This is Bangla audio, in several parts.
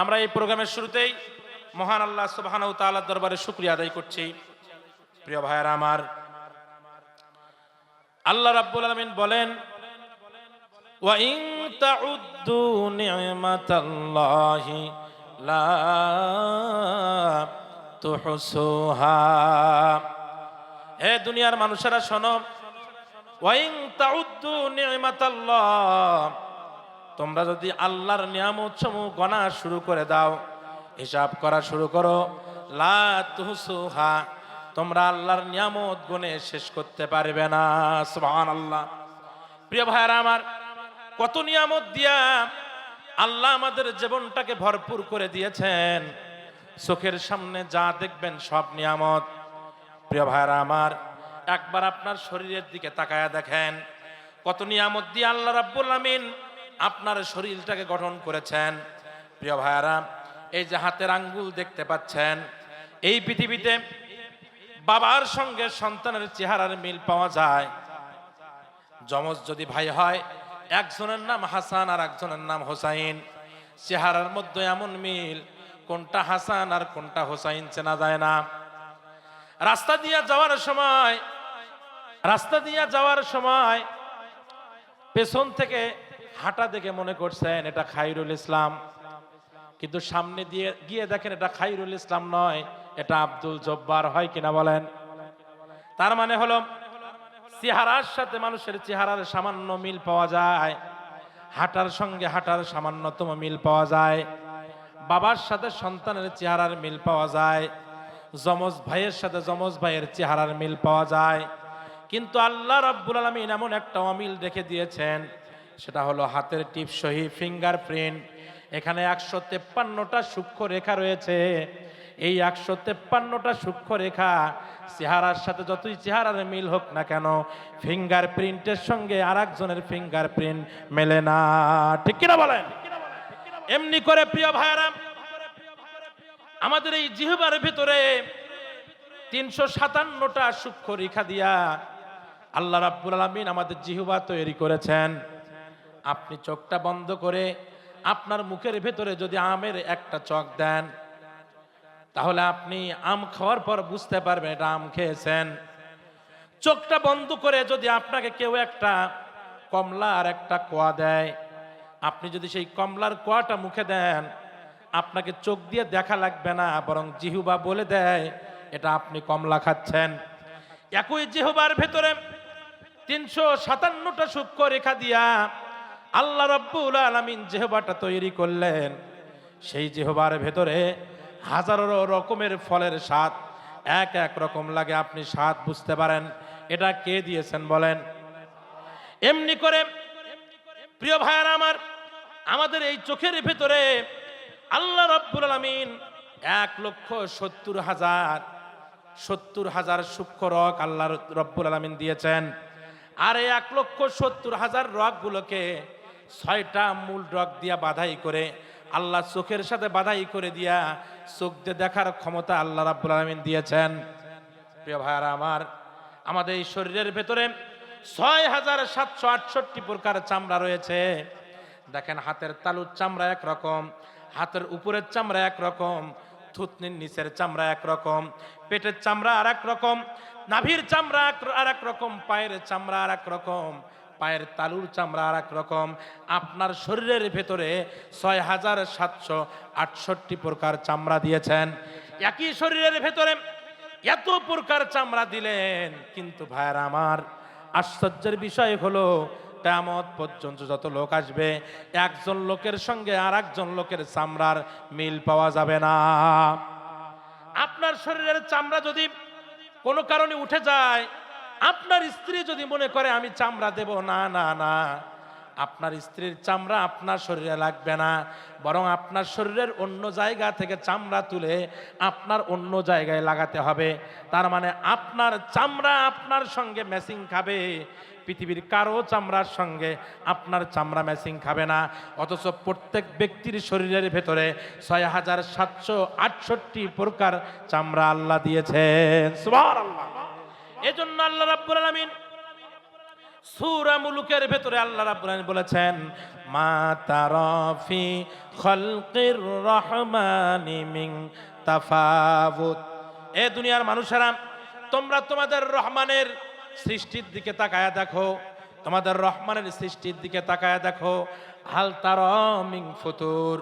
আমরা এই প্রোগ্রামের শুরুতেই মহান আল্লাহ সুবহানাহু ওয়া তাআলার দরবারে শুকরিয়া আদায় করছি। প্রিয় ভাইয়েরা আমার, আল্লাহ রাব্বুল আলামিন বলেন, ওয়া ইন তাউদ্দু নি'মাতাল্লাহি লা তুহসুহা। হে দুনিয়ার মানুষেরা শোনো, ওয়া ইন তাউদ্দু নি'মাতাল্লাহ, তোমরা যদি আল্লাহর নিয়ামতসমূহ গণা শুরু করে দাও, হিসাব করা শুরু করো, লা তুহসুহা, তোমরা আল্লাহর নিয়ামত গুণে শেষ করতে পারবে না। সুবহানাল্লাহ। প্রিয় ভাইরা আমার, কত নিয়ামত দিয়া আল্লাহ আমাদের জীবনটাকে ভরপুর করে দিয়েছেন। চোখের সামনে যা দেখবেন সব নিয়ামত। প্রিয় ভাইরা আমার, একবার আপনার শরীরের দিকে তাকায়া দেখেন, কত নিয়ামত দিয়ে আল্লাহ রাব্বুল আলামিন আপনার শরীরটাকে গঠন করেছেন। প্রিয় ভাইরা, এই যে হাতের আঙ্গুল দেখতে পাচ্ছেন, এই পৃথিবীতে বাবার সঙ্গে সন্তানের চেহারার মিল পাওয়া যায়। যমজ যদি ভাই হয়, একজনের নাম হাসান আর একজনের নাম হোসাইন, চেহারার মধ্যে এমন মিল, কোনটা হাসান আর কোনটা হোসাইন চেনা যায় না। রাস্তা দিয়ে যাওয়ার সময় পেছন থেকে হাঁটা দেখে মনে করছেন এটা খায়রুল ইসলাম, কিন্তু সামনে দিয়ে গিয়ে দেখেন এটা খায়রুল ইসলাম নয়, এটা আব্দুল জব্বার। হয় কিনা বলেন? তার মানে হলো চেহারার সাথে মানুষের চেহারার সামান্য মিল পাওয়া যায়, হাঁটার সঙ্গে হাঁটার সামান্যতম মিল পাওয়া যায়, বাবার সাথে সন্তানের চেহারার মিল পাওয়া যায়, যমজ ভাইয়ের সাথে যমজ ভাইয়ের চেহারার মিল পাওয়া যায়। কিন্তু আল্লাহ রাব্বুল আলামিন এমন একটা অমিল রেখে দিয়েছেন, সেটা হলো হাতের টিপ সহি ফিঙ্গারপ্রিন্ট। এখানে 153টা সূক্ষ্ম রেখা রয়েছে। এই 153টা সূক্ষ্ম রেখা চেহারার সাথে যতই চেহারার মিল হোক না কেন, ফিঙ্গারপ্রিন্টের সঙ্গে আরেকজনের ফিঙ্গারপ্রিন্ট মেলে না। ঠিক কিনা বলেন? এমনি করে প্রিয় ভাইরা, আমাদের এই জিহ্বার ভিতরে 357টা সূক্ষ্ম রেখা দিয়া আল্লাহ রাব্বুল আলামিন আমাদের জিহ্বা তৈরি করেছেন। আপনি চোখটা বন্ধ করে আপনার মুখের ভেতরে যদি আমের একটা চক দেন, তাহলে আপনি আম খাওয়ার পর বুঝতে পারবেন এটা আম খেয়েছেন। চোখটা বন্ধ করে যদি আপনাকে কেউ একটা কমলা আর একটা কোয়া দেয়, আপনি যদি সেই কমলার কোয়াটা মুখে দেন, আপনাকে চোখ দিয়ে দেখা লাগবে না, বরং জিহ্বা বলে দেয় এটা আপনি কমলা খাচ্ছেন। একই জিহ্বার ভেতরে 357টা সূক্ষ্ম রেখা দিয়া আল্লাহ রাব্বুল আলামিন জিহ্বাটা তৈরি করলেন। সেই জিহ্বার ভেতরে হাজারো রকমের ফলের স্বাদ, এক এক রকম লাগে, আপনি স্বাদ বুঝতে পারেন। এটা কে দিয়েছেন বলেন? এমনি করে প্রিয় ভাইয়েরা আমার, আমাদের এই চোখের ভেতরে আল্লাহ রাব্বুল আলামিন 1,70,000 সূক্ষ্ম রগ আল্লাহ রাব্বুল আলামিন দিয়েছেন। আর এই 1,70,000 রগগুলোকে 6টা মূল রগ দিয়া বাধাই করে আল্লাহ চোখের সাথে বাধাই করে দিয়া চোখ দিয়ে দেখার ক্ষমতা আল্লাহ রাব্বুল আলামিন দিয়েছেন। প্রিয় ভাইরা আমার, আমাদের এই শরীরের ভেতরে 6,768 প্রকার চামড়া রয়েছে। দেখেন, হাতের তালুর চামড়া একরকম, হাতের উপরের চামড়া একরকম, থুতনির নিচের চামড়া একরকম, পেটের চামড়া আর এক রকম, নাভির চামড়া আর এক রকম, পায়ের চামড়া আর এক রকম, পায়ের তালুর চামড়া আর এক রকম। আপনার শরীরের ভেতরে 6,768 প্রকার চামড়া দিয়েছেন। একই শরীরের ভেতরে এত প্রকার চামড়া দিলেন, কিন্তু ভাইরা আমার, আশ্চর্যের বিষয় হলো কিয়ামত পর্যন্ত যত লোক আসবে, একজন লোকের সঙ্গে আর একজন লোকের চামড়ার মিল পাওয়া যাবে না। আপনার শরীরের চামড়া যদি কোনো কারণে উঠে যায়, আপনার স্ত্রী যদি মনে করে আমি চামড়া দেব, না না না, আপনার স্ত্রীর চামড়া আপনার শরীরে লাগবে না, বরং আপনার শরীরের অন্য জায়গা থেকে চামড়া তুলে আপনার অন্য জায়গায় লাগাতে হবে। তার মানে আপনার চামড়া আপনার সঙ্গে ম্যাচিং খাবে, পৃথিবীর কারো চামড়ার সঙ্গে আপনার চামড়া ম্যাচিং খাবে না। অথচ প্রত্যেক ব্যক্তির শরীরের ভেতরে 6,768 প্রকার চামড়া আল্লাহ দিয়েছেন। সুবহানাল্লাহ। এজন্য আল্লাহ রাব্বুল আলামিন সূরা মুলুকের ভেতরে আল্লাহ রাব্বুল আলামিন বলেছেন, মা তারা ফি খালকির রহমানি মিন তাফাউত। এ দুনিয়ার মানুষেরা, তোমরা তোমাদের রহমানের সৃষ্টির দিকে তাকায়া দেখো, তোমাদের রহমানের সৃষ্টির দিকে তাকায়া দেখো, হাল তারা মিন ফুতুর,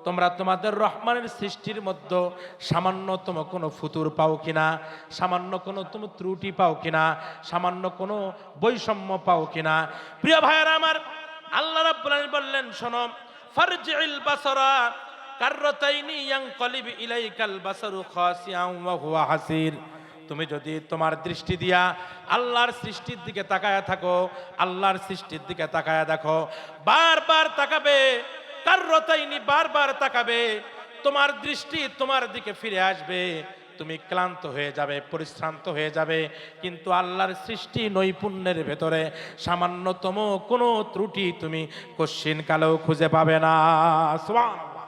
তোমরা তোমাদের রহমানের সৃষ্টির মধ্যে সামান্যতম কোনো ফুতুর পাও কিনা, সামান্য কোনো তুমি ত্রুটি পাও কিনা, সামান্য কোনো বৈষম্য পাও কিনা। প্রিয় ভাইয়েরা আমার, আল্লাহ রাব্বুল আলামিন বললেন, শোনো, ফারজিল বাসারা কাররাতাইনি ইয়ানকালিবু ইলাইকাল বাসারু খাসিয়ান ওয়া হুয়া হাসির। তুমি যদি তোমার দৃষ্টি দিয়া আল্লাহর সৃষ্টির দিকে তাকায়া থাকো, আল্লাহর সৃষ্টির দিকে তাকায়া দেখো, বারবার তাকাবে, কাররাতাইনি বারবার তাকাবে, তোমার দৃষ্টি তোমার দিকে ফিরে আসবে, তুমি ক্লান্ত হয়ে যাবে, পরিশ্রান্ত হয়ে যাবে, কিন্তু আল্লাহর সৃষ্টি নৈপুণ্যের ভেতরে সামান্যতম কোনো ত্রুটি তুমি কশ্চিন কালেও খুঁজে পাবে না। সুবহানাল্লাহ।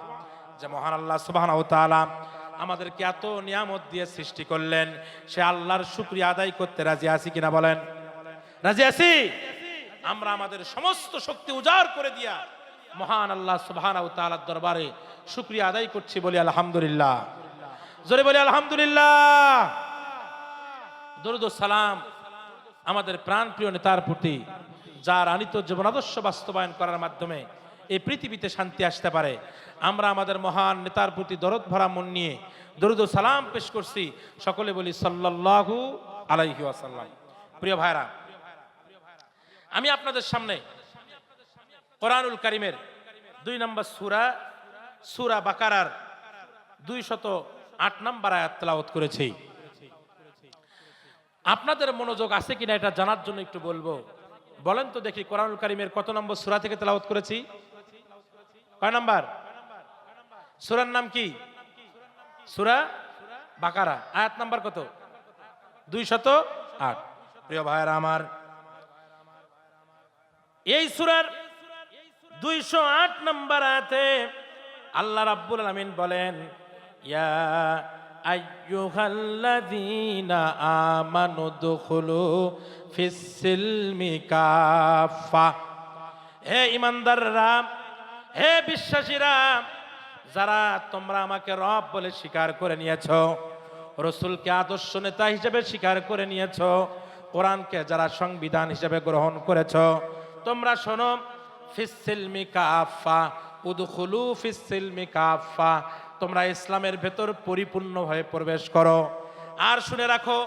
যে মহান আল্লাহ সুবহানাহু ওয়া তাআলা আমাদেরকে এত নিয়ামত দিয়ে সৃষ্টি করলেন, সে আল্লাহর শুকরিয়া আদায় করতে রাজি আছি কিনা বলেন? রাজি আছি? আমরা আমাদের সমস্ত শক্তি উজাড় করে দিয়া মহান আল্লাহ সুবহানাহু ওয়া তাআলার দরবারে শুকরিয়া আদায় করছি, বলি আলহামদুলিল্লাহ। জোরে বলি আলহামদুলিল্লাহ। দরুদ ও সালাম আমাদের প্রাণপ্রিয় নেতার প্রতি, যার আনিত জীবন আদর্শ বাস্তবায়ন করার মাধ্যমে এই পৃথিবীতে শান্তি আসতে পারে। আমরা আমাদের মহান নেতার প্রতি দরদ ভরা মন নিয়ে দরুদ ও সালাম পেশ করছি। সকলে বলি সাল্লাল্লাহু আলাইহি ওয়াসাল্লাম। প্রিয় ভাইরা, আমি আপনাদের সামনে কোরআনুল কারীমের 2 নম্বর সূরা, সূরা বাকারার 208 নম্বর আয়াত তেলাওয়াত করেছি। আপনাদের মনোযোগ আছে কিনা এটা জানার জন্য একটু বলবো। বলেন তো দেখি, কোরআনুল কারীমের কত নম্বর সূরা থেকে তেলাওয়াত করেছি? কয় নাম্বার? সূরার নাম কি? সূরা বাকারা। আয়াত নাম্বার কত? 208। প্রিয় ভাইরা আমার, এই সূরার 208 নম্বর আয়াতে আল্লাহ রাব্বুল আলামিন বলেন, ইয়া আইয়ুহাল্লাযীনা আমানু দুখুলু ফিস-সিলমি কাফা। হে ঈমানদাররা, হে বিশ্বাসীরা, যারা তোমরা আমাকে রব বলে স্বীকার করে নিয়েছো, রাসূলকে আদর্শ নেতা হিসেবে স্বীকার করে নিয়েছো, কোরআনকে যারা সংবিধান হিসেবে গ্রহণ করেছো, তোমরা শোনো, ফিস-সিলমি কাফা, উদখুলু ফিস-সিলমি কাফা, তোমরা ইসলামের ভেতর পরিপূর্ণভাবে প্রবেশ করো। আর শুনে রাখো,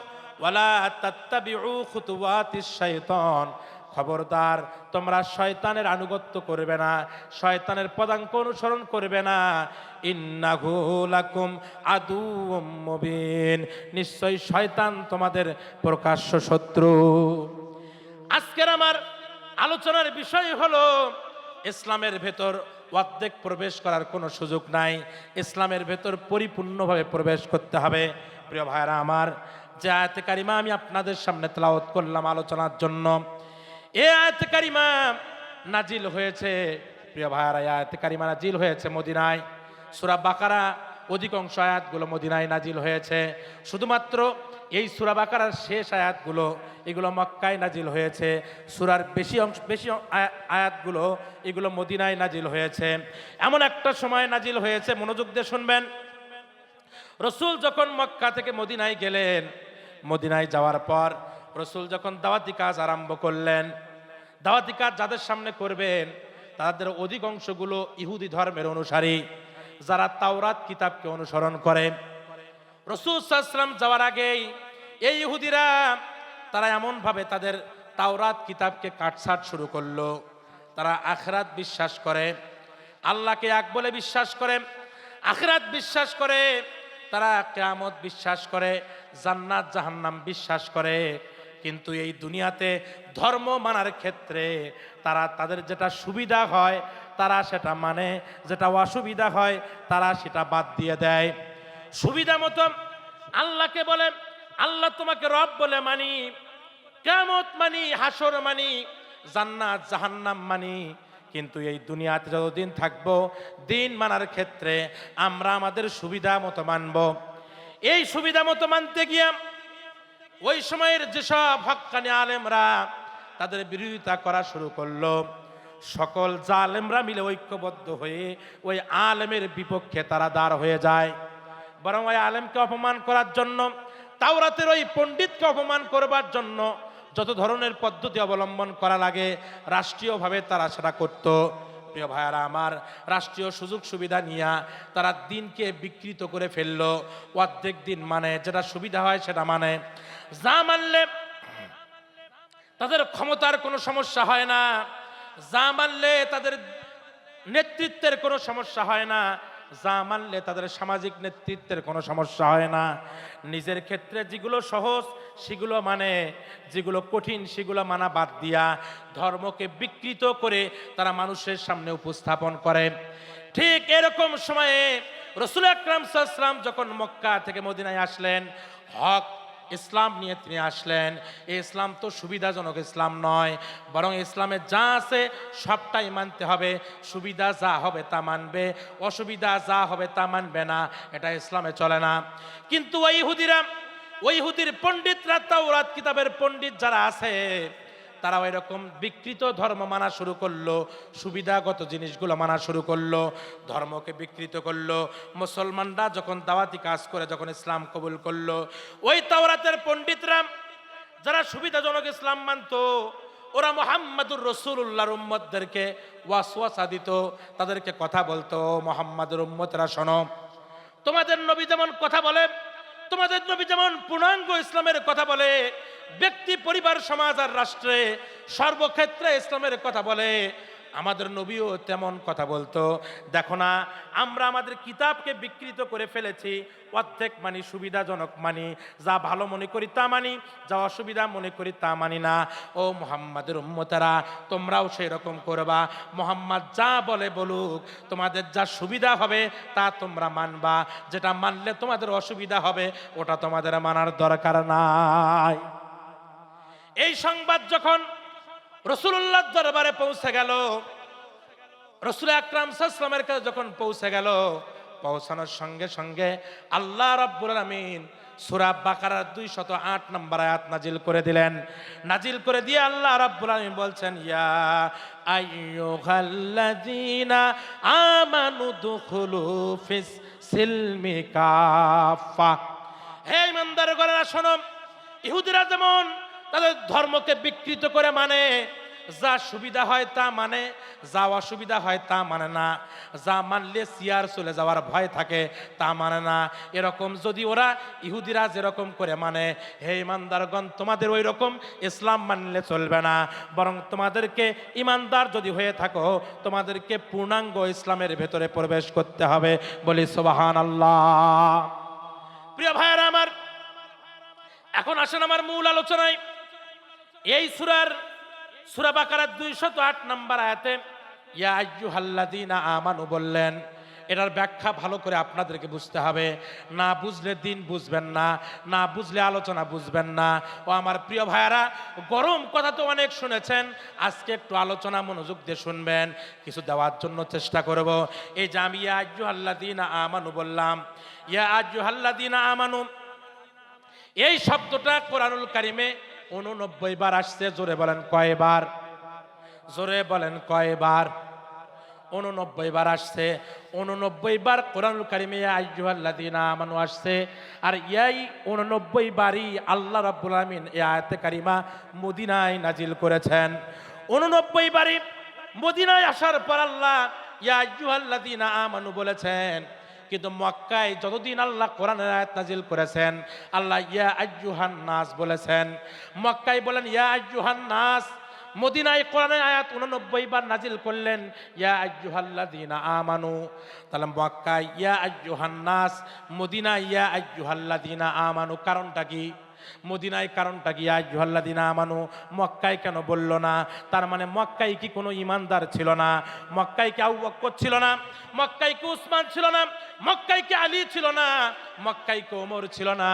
ওয়ালা তাত্তাবিউ খুতুওয়াতিশ শাইতান, খবরদার তোমরা শয়তানের আনুগত্য করবে না, শয়তানের পদাঙ্ক অনুসরণ করবে না। ইন্নাহু লাকুম আদুউম মুবিন, নিশ্চয়ই শয়তান তোমাদের প্রকাশ্য শত্রু। আজকের আমার আলোচনার বিষয় হলো, ইসলামের ভেতর অর্ধেক প্রবেশ করার কোনো সুযোগ নাই, ইসলামের ভেতর পরিপূর্ণভাবে প্রবেশ করতে হবে। প্রিয় ভাইরা আমার, যে আয়াতে কারিমা আমি আপনাদের সামনে তেলাওয়াত করলাম আলোচনার জন্য, এই আয়াতে কারিমা নাজিল হয়েছে, প্রিয় ভাইরা, এই আয়াতে কারিমা নাজিল হয়েছে মদিনায়। সূরা বাকারা অধিকাংশ আয়াতগুলো মদিনায় নাজিল হয়েছে। শুধুমাত্র এই সূরা বাকারার শেষ আয়াতগুলো, এগুলো মক্কায় নাজিল হয়েছে। সূরার বেশি আয়াতগুলো এগুলো মদিনায় নাজিল হয়েছে। এমন একটা সময় নাজিল হয়েছে, মনোযোগ দিয়ে শুনবেন। রাসূল যখন মক্কা থেকে মদিনায় গেলেন, মদিনায় যাওয়ার পর রাসূল যখন দাওয়াতি কাজ আরম্ভ করলেন, দাওয়াতি কাজ যাদের সামনে করবেন তাদের অধিকাংশগুলো ইহুদি ধর্মের অনুসারী, যারা তাওরাত কিতাবকে অনুসরণ করে। রাসূল সাল্লাল্লাহু আলাইহি ওয়াসাল্লাম যাওয়ার আগেই এই ইহুদিরা তারা এমনভাবে তাদের তাওরাত কিতাবকে কাটছাট শুরু করলো। তারা আখিরাত বিশ্বাস করে, আল্লাহকে এক বলে বিশ্বাস করে, আখিরাত বিশ্বাস করে, তারা কিয়ামত বিশ্বাস করে, জান্নাত জাহান্নাম বিশ্বাস করে। কিন্তু এই দুনিয়াতে ধর্ম মানার ক্ষেত্রে তারা তাদের যেটা সুবিধা হয় তারা সেটা মানে, যেটা অসুবিধা হয় তারা সেটা বাদ দিয়ে দেয়। সুবিধা মতো আল্লাহকে বলে আল্লাহ তোমাকে রব বলে মানি, কিয়ামত মানি, হাসর মানি, জান্নাত জাহান্নাম মানি, কিন্তু এই দুনিয়াতে যতদিন থাকবো দিন মানার ক্ষেত্রে আমরা আমাদের সুবিধা মতো মানব। এই সুবিধা মতো মানতে গিয়ে ওই সময়ের যেসব হক্কানি আলেমরা তাদের বিরোধিতা করা শুরু করলো। সকল জালেমরা মিলে ঐক্যবদ্ধ হয়ে ওই আলেমের বিপক্ষে তারা দাঁড় হয়ে যায়। বরং ওই আলেমকে অপমান করার জন্য, তাওরাতের ওই পণ্ডিতকে অপমান করবার জন্য যত ধরনের পদ্ধতি অবলম্বন করা লাগে রাষ্ট্রীয়ভাবে তারা সেটা করত। প্রিয় ভাইয়ারা আমার, রাষ্ট্রীয় সুযোগ সুবিধা নিয়ে তারা দিনকে বিকৃত করে ফেললো। অর্ধেক দিন মানে যেটা সুবিধা হয় সেটা মানে, যা মানলে তাদের ক্ষমতার কোনো সমস্যা হয় না, যা মানলে তাদের নেতৃত্বের কোনো সমস্যা হয় না, যা মানলে তাদের সামাজিক নেতৃত্বের কোনো সমস্যা হয় না। নিজের ক্ষেত্রে যেগুলো সহজ সেগুলো মানে, যেগুলো কঠিন সেগুলো মানা বাদ দিয়া ধর্মকে বিকৃত করে তারা মানুষের সামনে উপস্থাপন করে। ঠিক এরকম সময়ে রাসূল আকরাম সাল্লাল্লাহু আলাইহি ওয়াসাল্লাম যখন মক্কা থেকে মদিনায় আসলেন, হক ইসলাম নিয়ে তিনি আসলেন। এই ইসলাম তো সুবিধাজনক ইসলাম নয়, বরং ইসলামে যা আছে সবটাই মানতে হবে। সুবিধা যা হবে তা মানবে, অসুবিধা যা হবে তা মানবে না, এটা ইসলামে চলে না। কিন্তু ওই ইহুদিরা, ওই ইহুদির পণ্ডিতরা, তাওরাত কিতাবের পণ্ডিত যারা আছে, তারা ওই রকম বিকৃত ধর্ম মানা শুরু করলো, সুবিধাগত জিনিসগুলো মানা শুরু করলো, ধর্মকে বিকৃত করলো। মুসলমানরা যখন দাওয়াতি কাজ করে, যখন ইসলাম কবুল করলো, ওই তাওরাতের পণ্ডিতরা যারা সুবিধাজনক ইসলাম মানতো, ওরা মুহাম্মাদুর রাসূলুল্লাহর উম্মতদেরকে ওয়াসওয়াসা দিত, তাদেরকে কথা বলতো, মুহাম্মাদের উম্মতরা শোনো, তোমাদের নবী যেমন কথা বলে, তোমাদের নবী যেমন পূর্ণাঙ্গ ইসলামের কথা বলে, ব্যক্তি, পরিবার, সমাজ আর রাষ্ট্রে সর্বক্ষেত্রে ইসলামের কথা বলে, আমাদের নবীও তেমন কথা বলতো। দেখো না, আমরা আমাদের কিতাবকে বিকৃত করে ফেলেছি, অর্ধেক মানি, সুবিধাজনক মানি, যা ভালো মনে করি তা মানি, যা অসুবিধা মনে করি তা মানি না। ও মুহাম্মাদের উম্মতেরা, তোমরাও সেই রকম করবা। মুহাম্মদ যা বলে বলুক, তোমাদের যা সুবিধা হবে তা তোমরা মানবা, যেটা মানলে তোমাদের অসুবিধা হবে ওটা তোমাদের মানার দরকার নাই। এই সংবাদ যখন রাসূলুল্লাহর দরবারে পৌঁছে গেল, রাসূল আকরাম সাল্লাল্লাহু আলাইহি ওয়াসাল্লামের কাছে যখন পৌঁছে গেল, পৌঁছানোর সঙ্গে সঙ্গে আল্লাহ রাব্বুল আলামিন সূরা বাকারার 208 নম্বর আয়াত নাজিল করে দিলেন। নাজিল করে দিয়ে আল্লাহ রাব্বুল আলামিন বলছেন, ইয়া আইয়ুহাল্লাযীনা আমানু দুখুলু ফিস সিলমি কাফা। হে ঈমানদারগণেরা শোনো, ইহুদিরা যেমন তাদের ধর্মকে বিকৃত করে মানে, যা সুবিধা হয় তা মানে, যা অসুবিধা হয় তা মানে না, যা মানলে সিয়ার চলে যাওয়ার ভয় থাকে তা মানে না, এরকম যদি ওরা ইহুদিরা যেরকম করে মানে, হে ইমানদারগণ, তোমাদের ওই রকম ইসলাম মানলে চলবে না, বরং তোমাদেরকে ইমানদার যদি হয়ে থাকো, তোমাদেরকে পূর্ণাঙ্গ ইসলামের ভেতরে প্রবেশ করতে হবে। বলি সুবহানাল্লাহ। প্রিয় ভাইয়েরা আমার, এখন আসেন আমার মূল আলোচনায়। এই সূরা বাকারার 208 নম্বর আয়াতে ইয়া আইয়ুহাল্লাযীনা আমানু বললেন, এটার ব্যাখ্যা ভালো করে আপনাদেরকে বুঝতে হবে। না বুঝলে দিন বুঝবেন না, না বুঝলে আলোচনা বুঝবেন না। ও আমার প্রিয় ভাইয়ারা, গরম কথা তো অনেক শুনেছেন, আজকে একটু আলোচনা মনোযোগ দিয়ে শুনবেন, কিছু দেওয়ার জন্য চেষ্টা করব। এই যে আমি ইয়া আইয়ুহাল্লাযীনা আমানু বললাম, ইয়া আইয়ুহাল্লাযীনা আমানু, এই শব্দটা কোরআনুল কারিমে 89 বার আসছে। জোরে বলেন কয়বার? জোরে বলেন কয়বার? 89 বার আসছে। 89 বার কোরআনুল কারিমে ইয়া আইয়ুহাল্লাযীনা আমানু আসছে। আর এই 89 বারই আল্লাহ রাব্বুল আলামিন এই আয়াতে কারিমা মদিনায় নাজিল করেছেন। 89 বারই মদিনায় আসার পর আল্লাহ ইয়া আইয়ুহাল্লাযীনা আমানু বলেছেন। কিন্তু মক্কায় যতদিন আল্লাহ কোরআনের আয়াত নাজিল করেছেন, আল্লাহ ইয়া আইয়ুহান নাস বলেছেন। মক্কায় বলেন ইয়া আইয়ুহান নাস, মদিনায় কোরআনের আয়াত 89 বার নাজিল করলেন ইয়া আইয়ুহাল্লাযীনা আমানু। তাহলে মক্কায় ইয়া আইয়ুহান নাস, মদিনায় ইয়া আইয়ুহাল্লাযীনা আমানু। কারণটা কি? মদিনায় কারণটা কি? ইয়া আইয়ুহাল্লাযীনা আমানু মক্কায় কেন বলল না? তার মানে মক্কায় কি কোনো ইমানদার ছিল না? মক্কায় কি আবু বকর ছিল না? মক্কায় কি উসমান ছিল না? মক্কায় কি আলী ছিল না? মক্কায় কি ওমর ছিল না?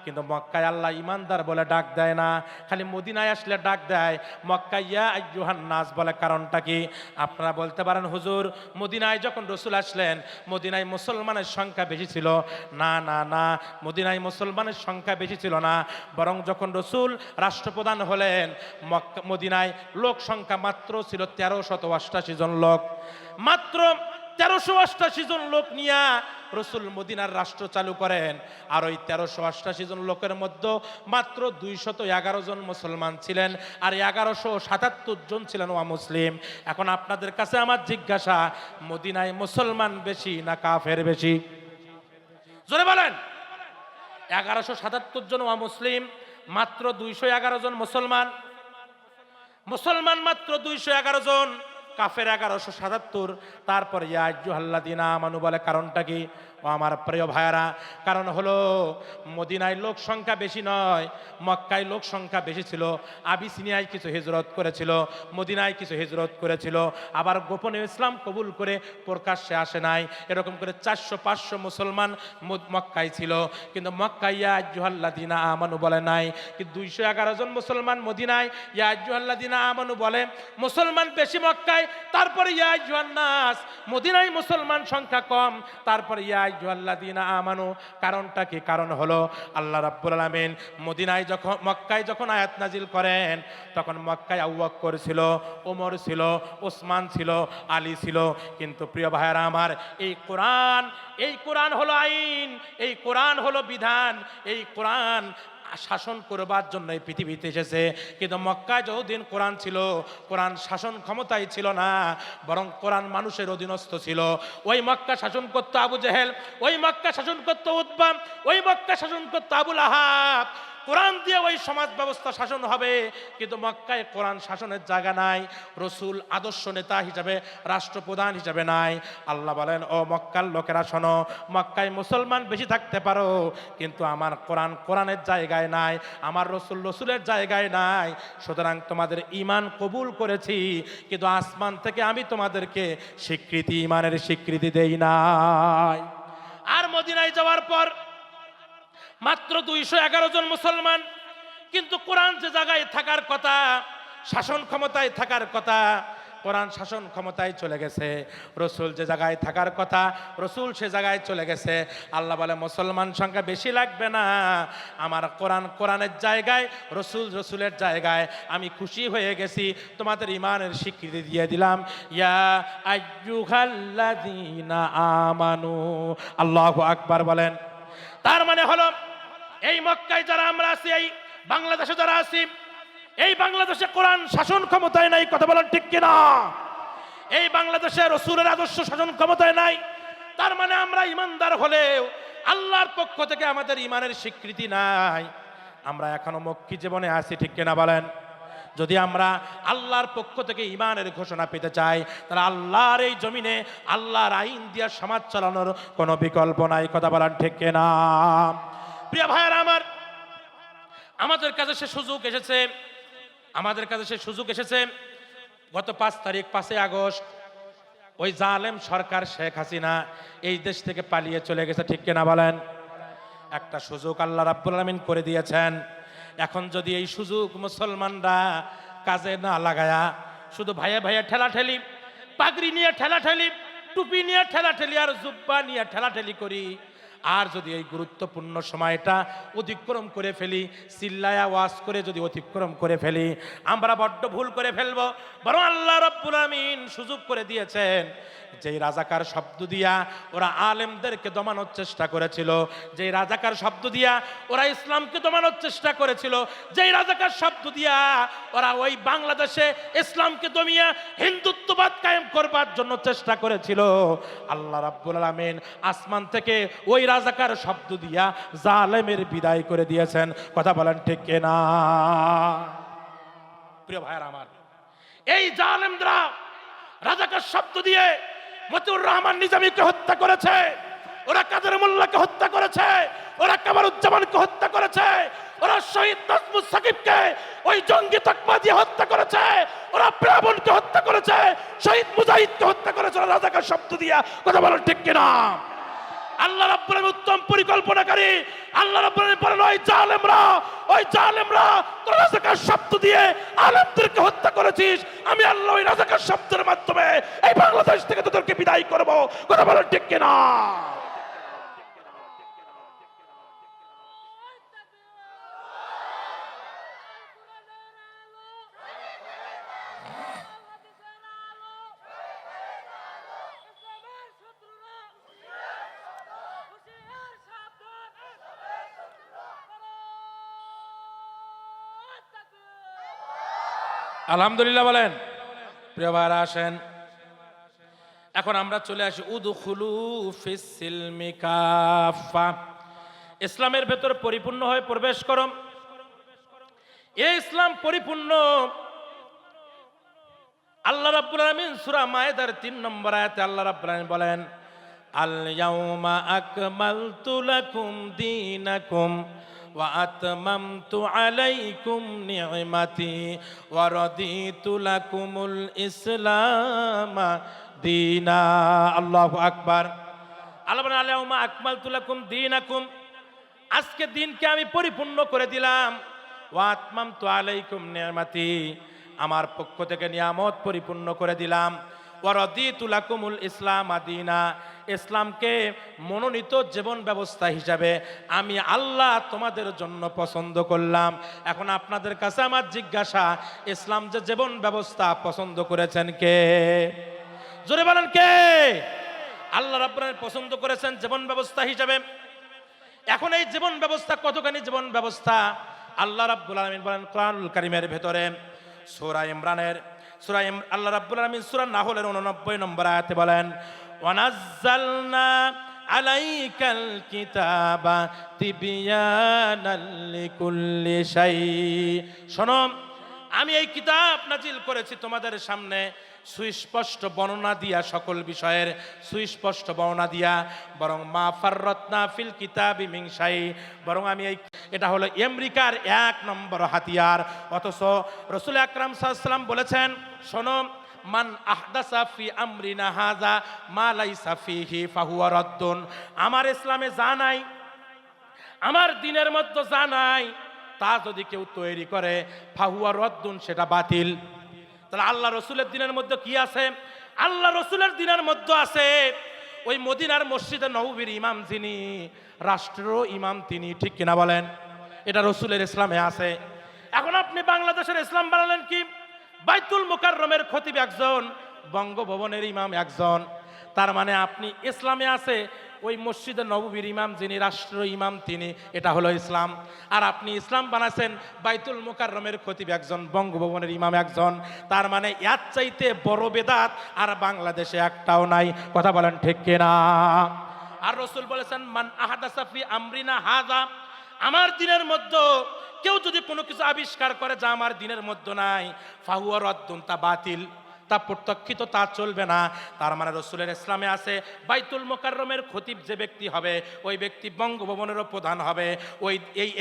কিন্তু মক্কায় আল্লাহ ইমানদার বলে ডাক দেয় না, খালি মদিনায় আসলে ডাক দেয় মক্কায় ইয়া আইয়ুহান নাস বলে। কারণটা কি? আপনারা বলতে পারেন হুজুর মদিনায় যখন রসুল আসলেন মদিনায় মুসলমানের সংখ্যা বেশি ছিল। না না না, মদিনায় মুসলমানের সংখ্যা বেশি ছিল না, বরং যখন রসুল রাষ্ট্রপ্রধান হলেন মদিনায় লোক সংখ্যা মাত্র ছিল 1388 জন লোক। মাত্র 1388 জন লোক নিয়ে রসুল মদিনার রাষ্ট্র চালু করেন। আর ওই 1388 জন লোকের মধ্যে মাত্র 211 জন মুসলমান ছিলেন, আর 1177 জন ছিলেন অমুসলিম। এখন আপনাদের কাছে আমার জিজ্ঞাসা, মদিনায় মুসলমান বেশি না কাফের বেশি? জোরে বলেন। 1177 জন অমুসলিম, মাত্র 211 জন মুসলমান। মুসলমান মাত্র 211 জন, কাফের 1177। তারপর ইয়া আইয়ুহাল্লাযীনা আমানু বলে। কারণটা কি? ও আমার প্রিয় ভাইয়ারা, কারণ হলো মদিনায় লোক সংখ্যা বেশি নয়, মক্কায় লোক সংখ্যা বেশি ছিল। আবিসিনিয়ায় কিছু হিজরত করেছিল, মদিনায় কিছু হিজরত করেছিল, আবার গোপনে ইসলাম কবুল করে প্রকাশ্যে আসে নাই। এরকম করে 400-500 মুসলমান মক্কায় ছিল, কিন্তু মক্কায় ইয়া আইয়ুহাল্লাযীনা আমানু বলে নাই। কিন্তু 211 জন মুসলমান মদিনায় ইয়া আইয়ুহাল্লাযীনা আমানু বলে। মুসলমান বেশি মক্কায়, তারপরে ইয়া আইয়ুহান নাস। মদিনায় মুসলমান সংখ্যা কম, তারপরে ইয়া আইয়ুহাল্লাযীনা আমানু। কারণটা কি? কারণ হলো আল্লাহ রাব্বুল আলামিন মক্কায় যখন আয়াত নাজিল করেন, তখন মক্কায় আবু বকর ছিল, ওমর ছিল, ওসমান ছিল, আলী ছিল। কিন্তু প্রিয় ভাইয়েরা আমার, এই কোরআন হলো আইন, এই কোরআন হলো বিধান, এই কোরআন শাসন করবার জন্য এই পৃথিবীতে এসেছে। কিন্তু মক্কায় যতদিন কোরআন ছিল, কোরআন শাসন ক্ষমতায় ছিল না, বরং কোরআন মানুষের অধীনস্থ ছিল। ওই মক্কা শাসন করতো আবু জেহেল, ওই মক্কা শাসন করতো উতবা, ওই মক্কা শাসন করতো আবু লাহাব। কোরআন দিয়ে ওই সমাজ ব্যবস্থা শাসন হবে, কিন্তু মক্কায় কোরআন শাসনের জায়গা নাই, রসুল আদর্শ নেতা হিসাবে, রাষ্ট্রপ্রধান হিসাবে নাই। আল্লাহ বলেন, ও মক্কার লোকেরা শোনো, মক্কায় মুসলমান বেশি থাকতে পারো, কিন্তু আমার কোরআনের জায়গায় নাই, আমার রসুলের জায়গায় নাই। সুতরাং তোমাদের ঈমান কবুল করেছি, কিন্তু আসমান থেকে আমি তোমাদেরকে ইমানের স্বীকৃতি দেই নাই। আর মদিনায় যাওয়ার পর মাত্র 211 জন মুসলমান, কিন্তু কোরআন যে জায়গায় থাকার কথা, শাসন ক্ষমতায় থাকার কথা, কোরআন শাসন ক্ষমতায় চলে গেছে। রসুল যে জায়গায় থাকার কথা, রসুল সে জায়গায় চলে গেছে। আল্লাহ বলে, মুসলমান সংখ্যা বেশি লাগবে না, আমার কোরআনের জায়গায়, রসুলের জায়গায় আমি খুশি হয়ে গেছি, তোমাদের ঈমানের স্বীকৃতি দিয়ে দিলাম। ইয়া আইয়ুহাল্লাযীনা আমানু। আল্লাহু আকবার বলেন। তার মানে হলো, এই মক্কায় যারা আমরা আছি, এই বাংলাদেশে যারা আছি, এই বাংলাদেশে কোরআন শাসন ক্ষমতায় নাই, কথা বলেন ঠিক কিনা? এই বাংলাদেশে রসুলের আদর্শ শাসন ক্ষমতায় নাই। তার মানে আমরা ইমানদার হলেও আল্লাহর পক্ষ থেকে আমাদের ইমানের স্বীকৃতি নাই। আমরা এখনো মক্কি জীবনে আছি, ঠিক কিনা বলেন? যদি আমরা আল্লাহর পক্ষ থেকে ইমানের ঘোষণা পেতে চাই, তাহলে আল্লাহর এই জমিনে আল্লাহর আইন দিয়ে সমাজ চালানোর কোনো বিকল্প নাই, কথা বলেন ঠিক কিনা? প্রিয় ভাইয়েরা আমার, আমাদের কাছে সে সুযোগ এসেছে গত 5 তারিখ 5 আগস্ট। ওই জালেম সরকার শেখ হাসিনা এই দেশ থেকে পালিয়ে চলে গেছে, ঠিক কিনা বলেন? একটা সুযোগ আল্লাহ রাব্বুল আলামিন করে দিয়েছেন। এখন যদি এই সুযোগ মুসলমানরা কাজে না লাগায়া শুধু ভাইয়া ঠেলাঠেলি, পাগড়ি নিয়ে ঠেলাঠেলি, টুপি নিয়ে ঠেলাঠেলি, আর জুব্বা নিয়ে ঠেলাঠেলি করি, আর যদি এই গুরুত্বপূর্ণ সময়টা অতিক্রম করে ফেলি, চিল্লায়া ওয়াজ করে যদি অতিক্রম করে ফেলি, আমরা বড্ড ভুল করে ফেলবো। বরং আল্লাহ রাব্বুল আমিন সুযোগ করে দিয়েছেন, যেই রাজাকার শব্দ দিয়া ওরা আলেমদেরকে দমানোর চেষ্টা করেছিল, যেই রাজাকার শব্দ দিয়া ওরা ইসলামকে দমানোর চেষ্টা করেছিল, যেই রাজাকার শব্দ দিয়া ওরা ওই বাংলাদেশে ইসলামকে দমিয়ে হিন্দুত্ববাদ কায়েম করবার জন্য চেষ্টা করেছিল, আল্লাহ রাব্বুল আলামিন আসমান থেকে ওই রাজাকার শব্দ দিয়া জালেমের বিদায় করে দিয়েছেন, কথা বলেন ঠিক কিনা? প্রিয় ভাইয়েরা আমার, এই জালেমরা রাজাকার শব্দ দিয়ে মতিউর রহমান নিজামীকে হত্যা করেছে, ওরা কাদের মোল্লাকে হত্যা করেছে, ওরা কামারুজ্জামানকে হত্যা করেছে, ওরা শহীদ নাজমুস সাকিবকে ওই জঙ্গি তকমা দিয়ে হত্যা করেছে, ওরা প্লাবনকে হত্যা করেছে, শহীদ মুজাহিদকে হত্যা করেছে রাজাকার শব্দ দিয়া, কথা বলেন ঠিক কিনা? আল্লাহ রাব্বুল আলামিন উত্তম পরিকল্পনাকারী। আল্লাহ রাব্বুল আলামিন বলেন, ওই জালেমরা তোরা রাজাকার শব্দ দিয়ে আলেমদেরকে হত্যা করেছিস, আমি আল্লাহ ওই রাজাকার শব্দের মাধ্যমে এই বাংলাদেশ থেকে তোদেরকে বিদায় করব। কথা বলেন ঠিক কিনা? আলহামদুলিল্লাহ বলেন। প্রিয় ভাইরা আসেন, এখন আমরা চলে আসি উদখুলু ফিস সিলমি কাফা। ইসলামের ভেতর পরিপূর্ণ হয়ে প্রবেশ করো। এই ইসলাম পরিপূর্ণ। আল্লাহ রাব্বুল আলামিন সূরা মায়েদার ৩ নম্বর আয়াতে আল্লাহ রাব্বুল আলামিন বলেন, আল ইয়াউমা আকমালতু লাকুম দীনাকুম ওয়া আতমামতু আলাইকুম নি'মাতি ওয়া রাদিতু লাকুমুল ইসলাম দীনা। আল্লাহু আকবার। আল্লাহ বলেন, আল ইয়াউমা আকমালতু লাকুম দীনাকুম, আজকে দিনকে আমি পরিপূর্ণ করে দিলাম। ওয়া আতমামতু আলাইকুম নি'মাতি, আমার পক্ষ থেকে নিয়ামত পরিপূর্ণ করে দিলাম। ওয়া রাদিতু লাকুমুল ইসলাম দীনা, ইসলামকে মনোনীত জীবন ব্যবস্থা হিসাবে আমি আল্লাহ তোমাদের জন্য পছন্দ করলাম। এখন আপনাদের কাছে আমার জিজ্ঞাসা, ইসলাম যে জীবন ব্যবস্থা পছন্দ করেছেন কে? জোরে বলেন কে? আল্লাহ রাব্বুল আলামিন পছন্দ করেছেন জীবন ব্যবস্থা হিসাবে। এখন এই জীবন ব্যবস্থা কতখানি জীবন ব্যবস্থা? আল্লাহ রাব্বুল আলামিন বলেন কোরআনুল কারীমের ভেতরে সূরা ইমরানের আল্লাহ রাব্বুল আলামিন সূরা নাহলের 89 নম্বর আয়াতে বলেন, ওয়ানাজ্জালনা আলাইকাল কিতাবা তিবয়ানাল লিকুল্লি শাই। শোনো, আমি এই কিতাব নাজিল করেছি তোমাদের সামনে সুস্পষ্ট বর্ণনা দিয়া, সকল বিষয়ের সুস্পষ্ট বর্ণনা দিয়া। বরং মা ফাররাতনা ফিল কিতাবি মিন শাই, বরং আমি এটা হলো আমেরিকার 1 নম্বর হাতিয়ার। অথচ রাসূল আকরাম সাল্লাল্লাহু আলাইহি ওয়াসাল্লাম বলেছেন, শোনো, মান আহদাসা ফি আমরিনা হাযা মা লাইসা ফিহি ফাহুয়া রাদ্দুন, আমার ইসলামে যা নাই, আমার দ্বীনের মধ্যে যা নাই, তা যদি কেউ তৈরি করে ফাহুয়া রাদ্দুন, সেটা বাতিল। তাহলে আল্লাহ রসুলের দিনের মধ্যে কি আছে? আল্লাহ রসুলের দিনের মধ্যে আছে ওই মদিনার মসজিদে নববীর ইমাম যিনি, রাষ্ট্রেরও ইমাম তিনি, ঠিক কিনা বলেন? এটা রসুলের ইসলামে আছে। এখন আপনি বাংলাদেশের ইসলাম বানালেন কি? বাইতুল মুকাররমের খতিব একজন, বঙ্গভবনের ইমাম একজন। তার মানে আপনি ইসলামে আছে ওই মসজিদে নববীর ইমাম যিনি, রাষ্ট্র ইমাম তিনি, এটা হলো ইসলাম। আর আপনি ইসলাম বানাচ্ছেন বাইতুল মুকাররমের খতিব একজন, বঙ্গভবনের ইমাম একজন। তার মানে এর চাইতে বড় বেদাত আর বাংলাদেশে একটাও নাই। কথা বলেন ঠিক কিনা? আর রাসূল বলেছেন, মান আহাদাসা ফি আমরিনা হাযা, আমার দ্বীনের মধ্যে কেউ যদি কোনো কিছু আবিষ্কার করে যা আমার দ্বীনের মধ্যে নাই, ফাহুয়া রাদ্দুন, তা বাতিল, তা প্রত্যক্ষিত, তা চলবে না। তার মানে রসুলের ইসলামে আছে বাইতুল মুকাররমের খতিব যে ব্যক্তি হবে, ওই ব্যক্তি বঙ্গভবনেরও প্রধান হবে।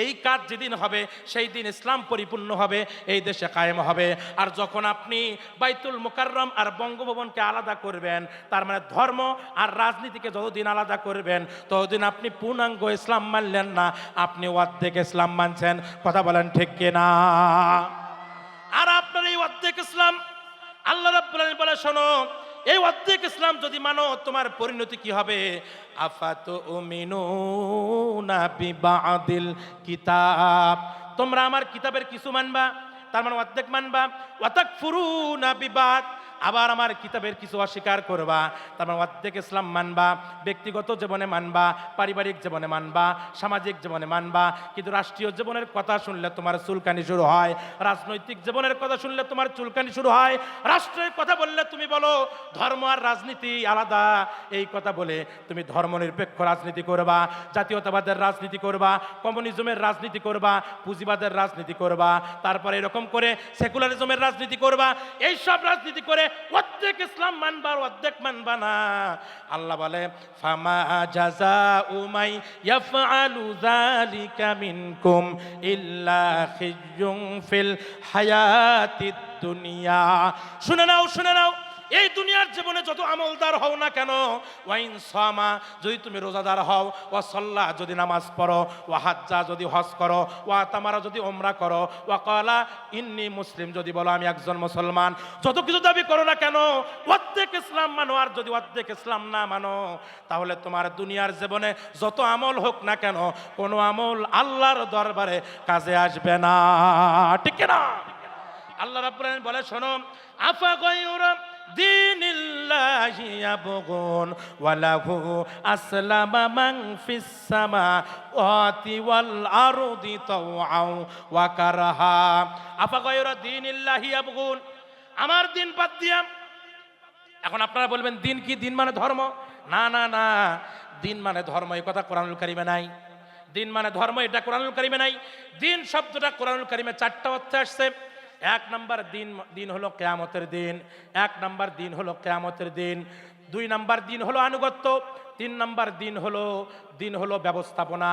এই কাজ যেদিন হবে সেই দিন ইসলাম পরিপূর্ণ হবে, এই দেশে কায়েম হবে। আর যখন আপনি বাইতুল মুকাররম আর বঙ্গভবনকে আলাদা করবেন, তার মানে ধর্ম আর রাজনীতিকে যতদিন আলাদা করবেন, ততদিন আপনি পূর্ণাঙ্গ ইসলাম মানলেন না, আপনি অর্ধেক ইসলাম মানছেন। কথা বলেন ঠিক কিনা? আর আপনার এই অর্ধেক ইসলাম, আল্লাহ রাব্বুল আলামিন বলে, শোনো, এই অর্ধেক ইসলাম যদি মানো, তোমার পরিণতি কি হবে? আফাতুমিনুনা বিবাদিল কিতাব, তোমরা আমার কিতাবের কিছু মানবা, তার মানে অর্ধেক মানবা। ওয়াতাকফুরুনা বিবাদ, আবার আমার কিতাবের কিছু অস্বীকার করবা, তার মানে অর্ধেক ইসলাম মানবা। ব্যক্তিগত জীবনে মানবা, পারিবারিক জীবনে মানবা, সামাজিক জীবনে মানবা, কিন্তু রাষ্ট্রীয় জীবনের কথা শুনলে তোমার চুলকানি শুরু হয়, রাজনৈতিক জীবনের কথা শুনলে তোমার চুলকানি শুরু হয়। রাষ্ট্রের কথা বললে তুমি বলো ধর্ম আর রাজনীতি আলাদা, এই কথা বলে তুমি ধর্মনিরপেক্ষ রাজনীতি করবা, জাতীয়তাবাদের রাজনীতি করবা, কমিউনিজমের রাজনীতি করবা, পুঁজিবাদের রাজনীতি করবা, তারপরে এরকম করে সেকুলারিজমের রাজনীতি করবা। এই সব রাজনীতি করে অর্ধেক ইসলাম মানবা, অর্ধেক মানবা না। আল্লাহ বলে, ফামা জাযাউ মান ইয়াফআলু যালিকা মিনকুম ইল্লা খিজুন ফিল হায়াতিদ দুনিয়া। শুনে নাও, শুনে নাও, এই দুনিয়ার জীবনে যত আমলদার হও না কেন, ওয়াইন সামা যদি তুমি রোজাদার হও, ওয়া সাল্লা যদি নামাজ পড়ো, ওয়া হাজ্জা যদি হজ করো, ওয়া তামারা যদি ওমরা করো, ওয়া ক্বালা ইন্নী মুসলিম যদি বলো আমি একজন মুসলমান, যত কিছু দাবি করো না কেন, অর্ধেক ইসলাম মানো। আর যদি অর্ধেক ইসলাম না মানো, তাহলে তোমার দুনিয়ার জীবনে যত আমল হোক না কেন, কোনো আমল আল্লাহর দরবারে কাজে আসবে না। ঠিক না? আল্লাহ রাব্বুল আলামিন বলে, শোনো, আফা গায়রা দীনিল্লাহি ইয়াবগুন ওয়া লাহু আসলামা মান ফিস সামাওয়াতি ওয়াল আরদি তাওআন ওয়া কারহা। আফা গায়রা দীনিল্লাহি ইয়াবগুন, আমার দিন বাদ দিয়া। এখন আপনারা বলবেন দিন কি? দিন মানে ধর্ম? না না না, দিন মানে ধর্ম এই কথা কোরআনুল কারিমে নাই। দিন মানে ধর্ম এটা কোরআনুল কারিমে নাই। দিন শব্দটা কোরআনুল কারিমে 4টা অর্থে আসছে। এক নাম্বার দিন হলো কিয়ামতের দিন। এক নাম্বার দিন হলো কিয়ামতের দিন। 2 নাম্বার দিন হলো আনুগত্য। 3 নাম্বার দিন হলো ব্যবস্থাপনা,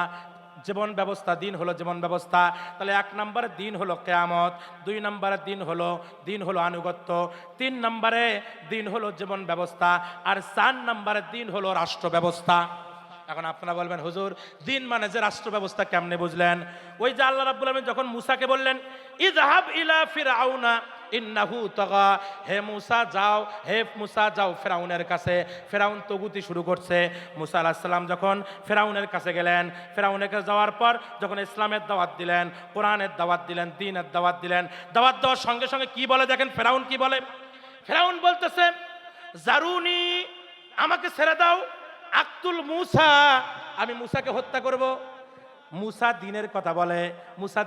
জীবন ব্যবস্থা। দিন হলো জীবন ব্যবস্থা। তাহলে 1 নাম্বার দিন হলো কিয়ামত, 2 নাম্বার দিন হলো আনুগত্য, 3 নম্বরে দিন হলো জীবন ব্যবস্থা, আর 4 নাম্বারের দিন হলো রাষ্ট্র ব্যবস্থা। এখন আপনারা বলবেন, হুজুর দিন মানে যে রাষ্ট্র ব্যবস্থা কেমনে বুঝলেন? ওই যে আল্লাহ রাব্বুল আলামিন যখন মুসাকে বললেন, ইযহাব ইলা ফিরআউনা ইন্নাহু তাগা, হে মুসা যাও ফিরআউনের কাছে। ফিরআউন তগুতি শুরু করছে। মুসা আলাইহিস সালাম যখন ফিরআউনের কাছে গেলেন, ফিরআউনের কাছে যাওয়ার পর যখন ইসলামের দাওয়াত দিলেন, কোরআনের দাওয়াত দিলেন, দ্বীনের দাওয়াত দিলেন, দাওয়াত দেওয়ার সঙ্গে সঙ্গে কি বলে দেখেন ফিরআউন কি বলে? ফিরআউন বলতেছে, জারুনি, আমাকে ছেড়ে দাও, আকতুল মুসা, আমি মুসাকে হত্যা করব। মুসা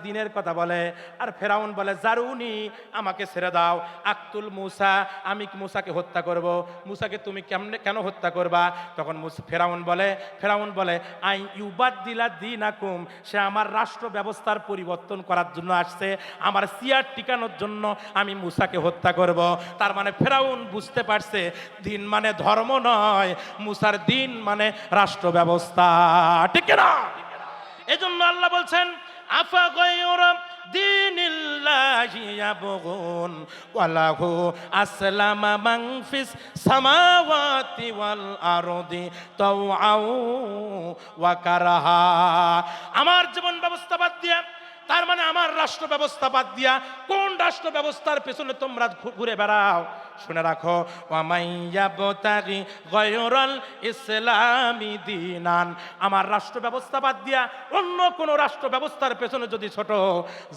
দিনের কথা বলে, আর ফেরাউন বলে জারুনি, আমাকে ছেড়ে দাও, আকতুল মুসা, আমি মুসাকে হত্যা করব। মুসাকে তুমি কেন হত্যা করবা? তখন ফেরাউন বলে আই ইউবাদদিলা দীনাকুম, সে আমার রাষ্ট্র ব্যবস্থার পরিবর্তন করার জন্য আসছে, আমার সিয়ার টিকানোর জন্য আমি মুসাকে হত্যা করব। তার মানে ফেরাউন বুঝতে পারছে দিন মানে ধর্ম নয়, মুসার দিন মানে রাষ্ট্র ব্যবস্থা। ঠিক না? এজন্য আল্লাহ বলছেন, আফা গায়রা দীনিল্লাহি ইয়াবগুন ওয়া লাহু আসলামা মান ফিস সামাওয়াতি ওয়াল আরদি তাওআন ওয়া কারহা। আমার জীবন ব্যবস্থা বাদ দিয়া, তার মানে আমার রাষ্ট্র ব্যবস্থা বাদ দিয়া কোন রাষ্ট্র ব্যবস্থার পেছনে তোমরা ঘুরে বেড়াও? শুনে রাখো, ওয়ামাইয়াবতাগি গায়রাল ইসলামি দীনান, আমার রাষ্ট্র ব্যবস্থা বাদ দিয়া অন্য কোন রাষ্ট্র ব্যবস্থার পেছনে যদি ছোট,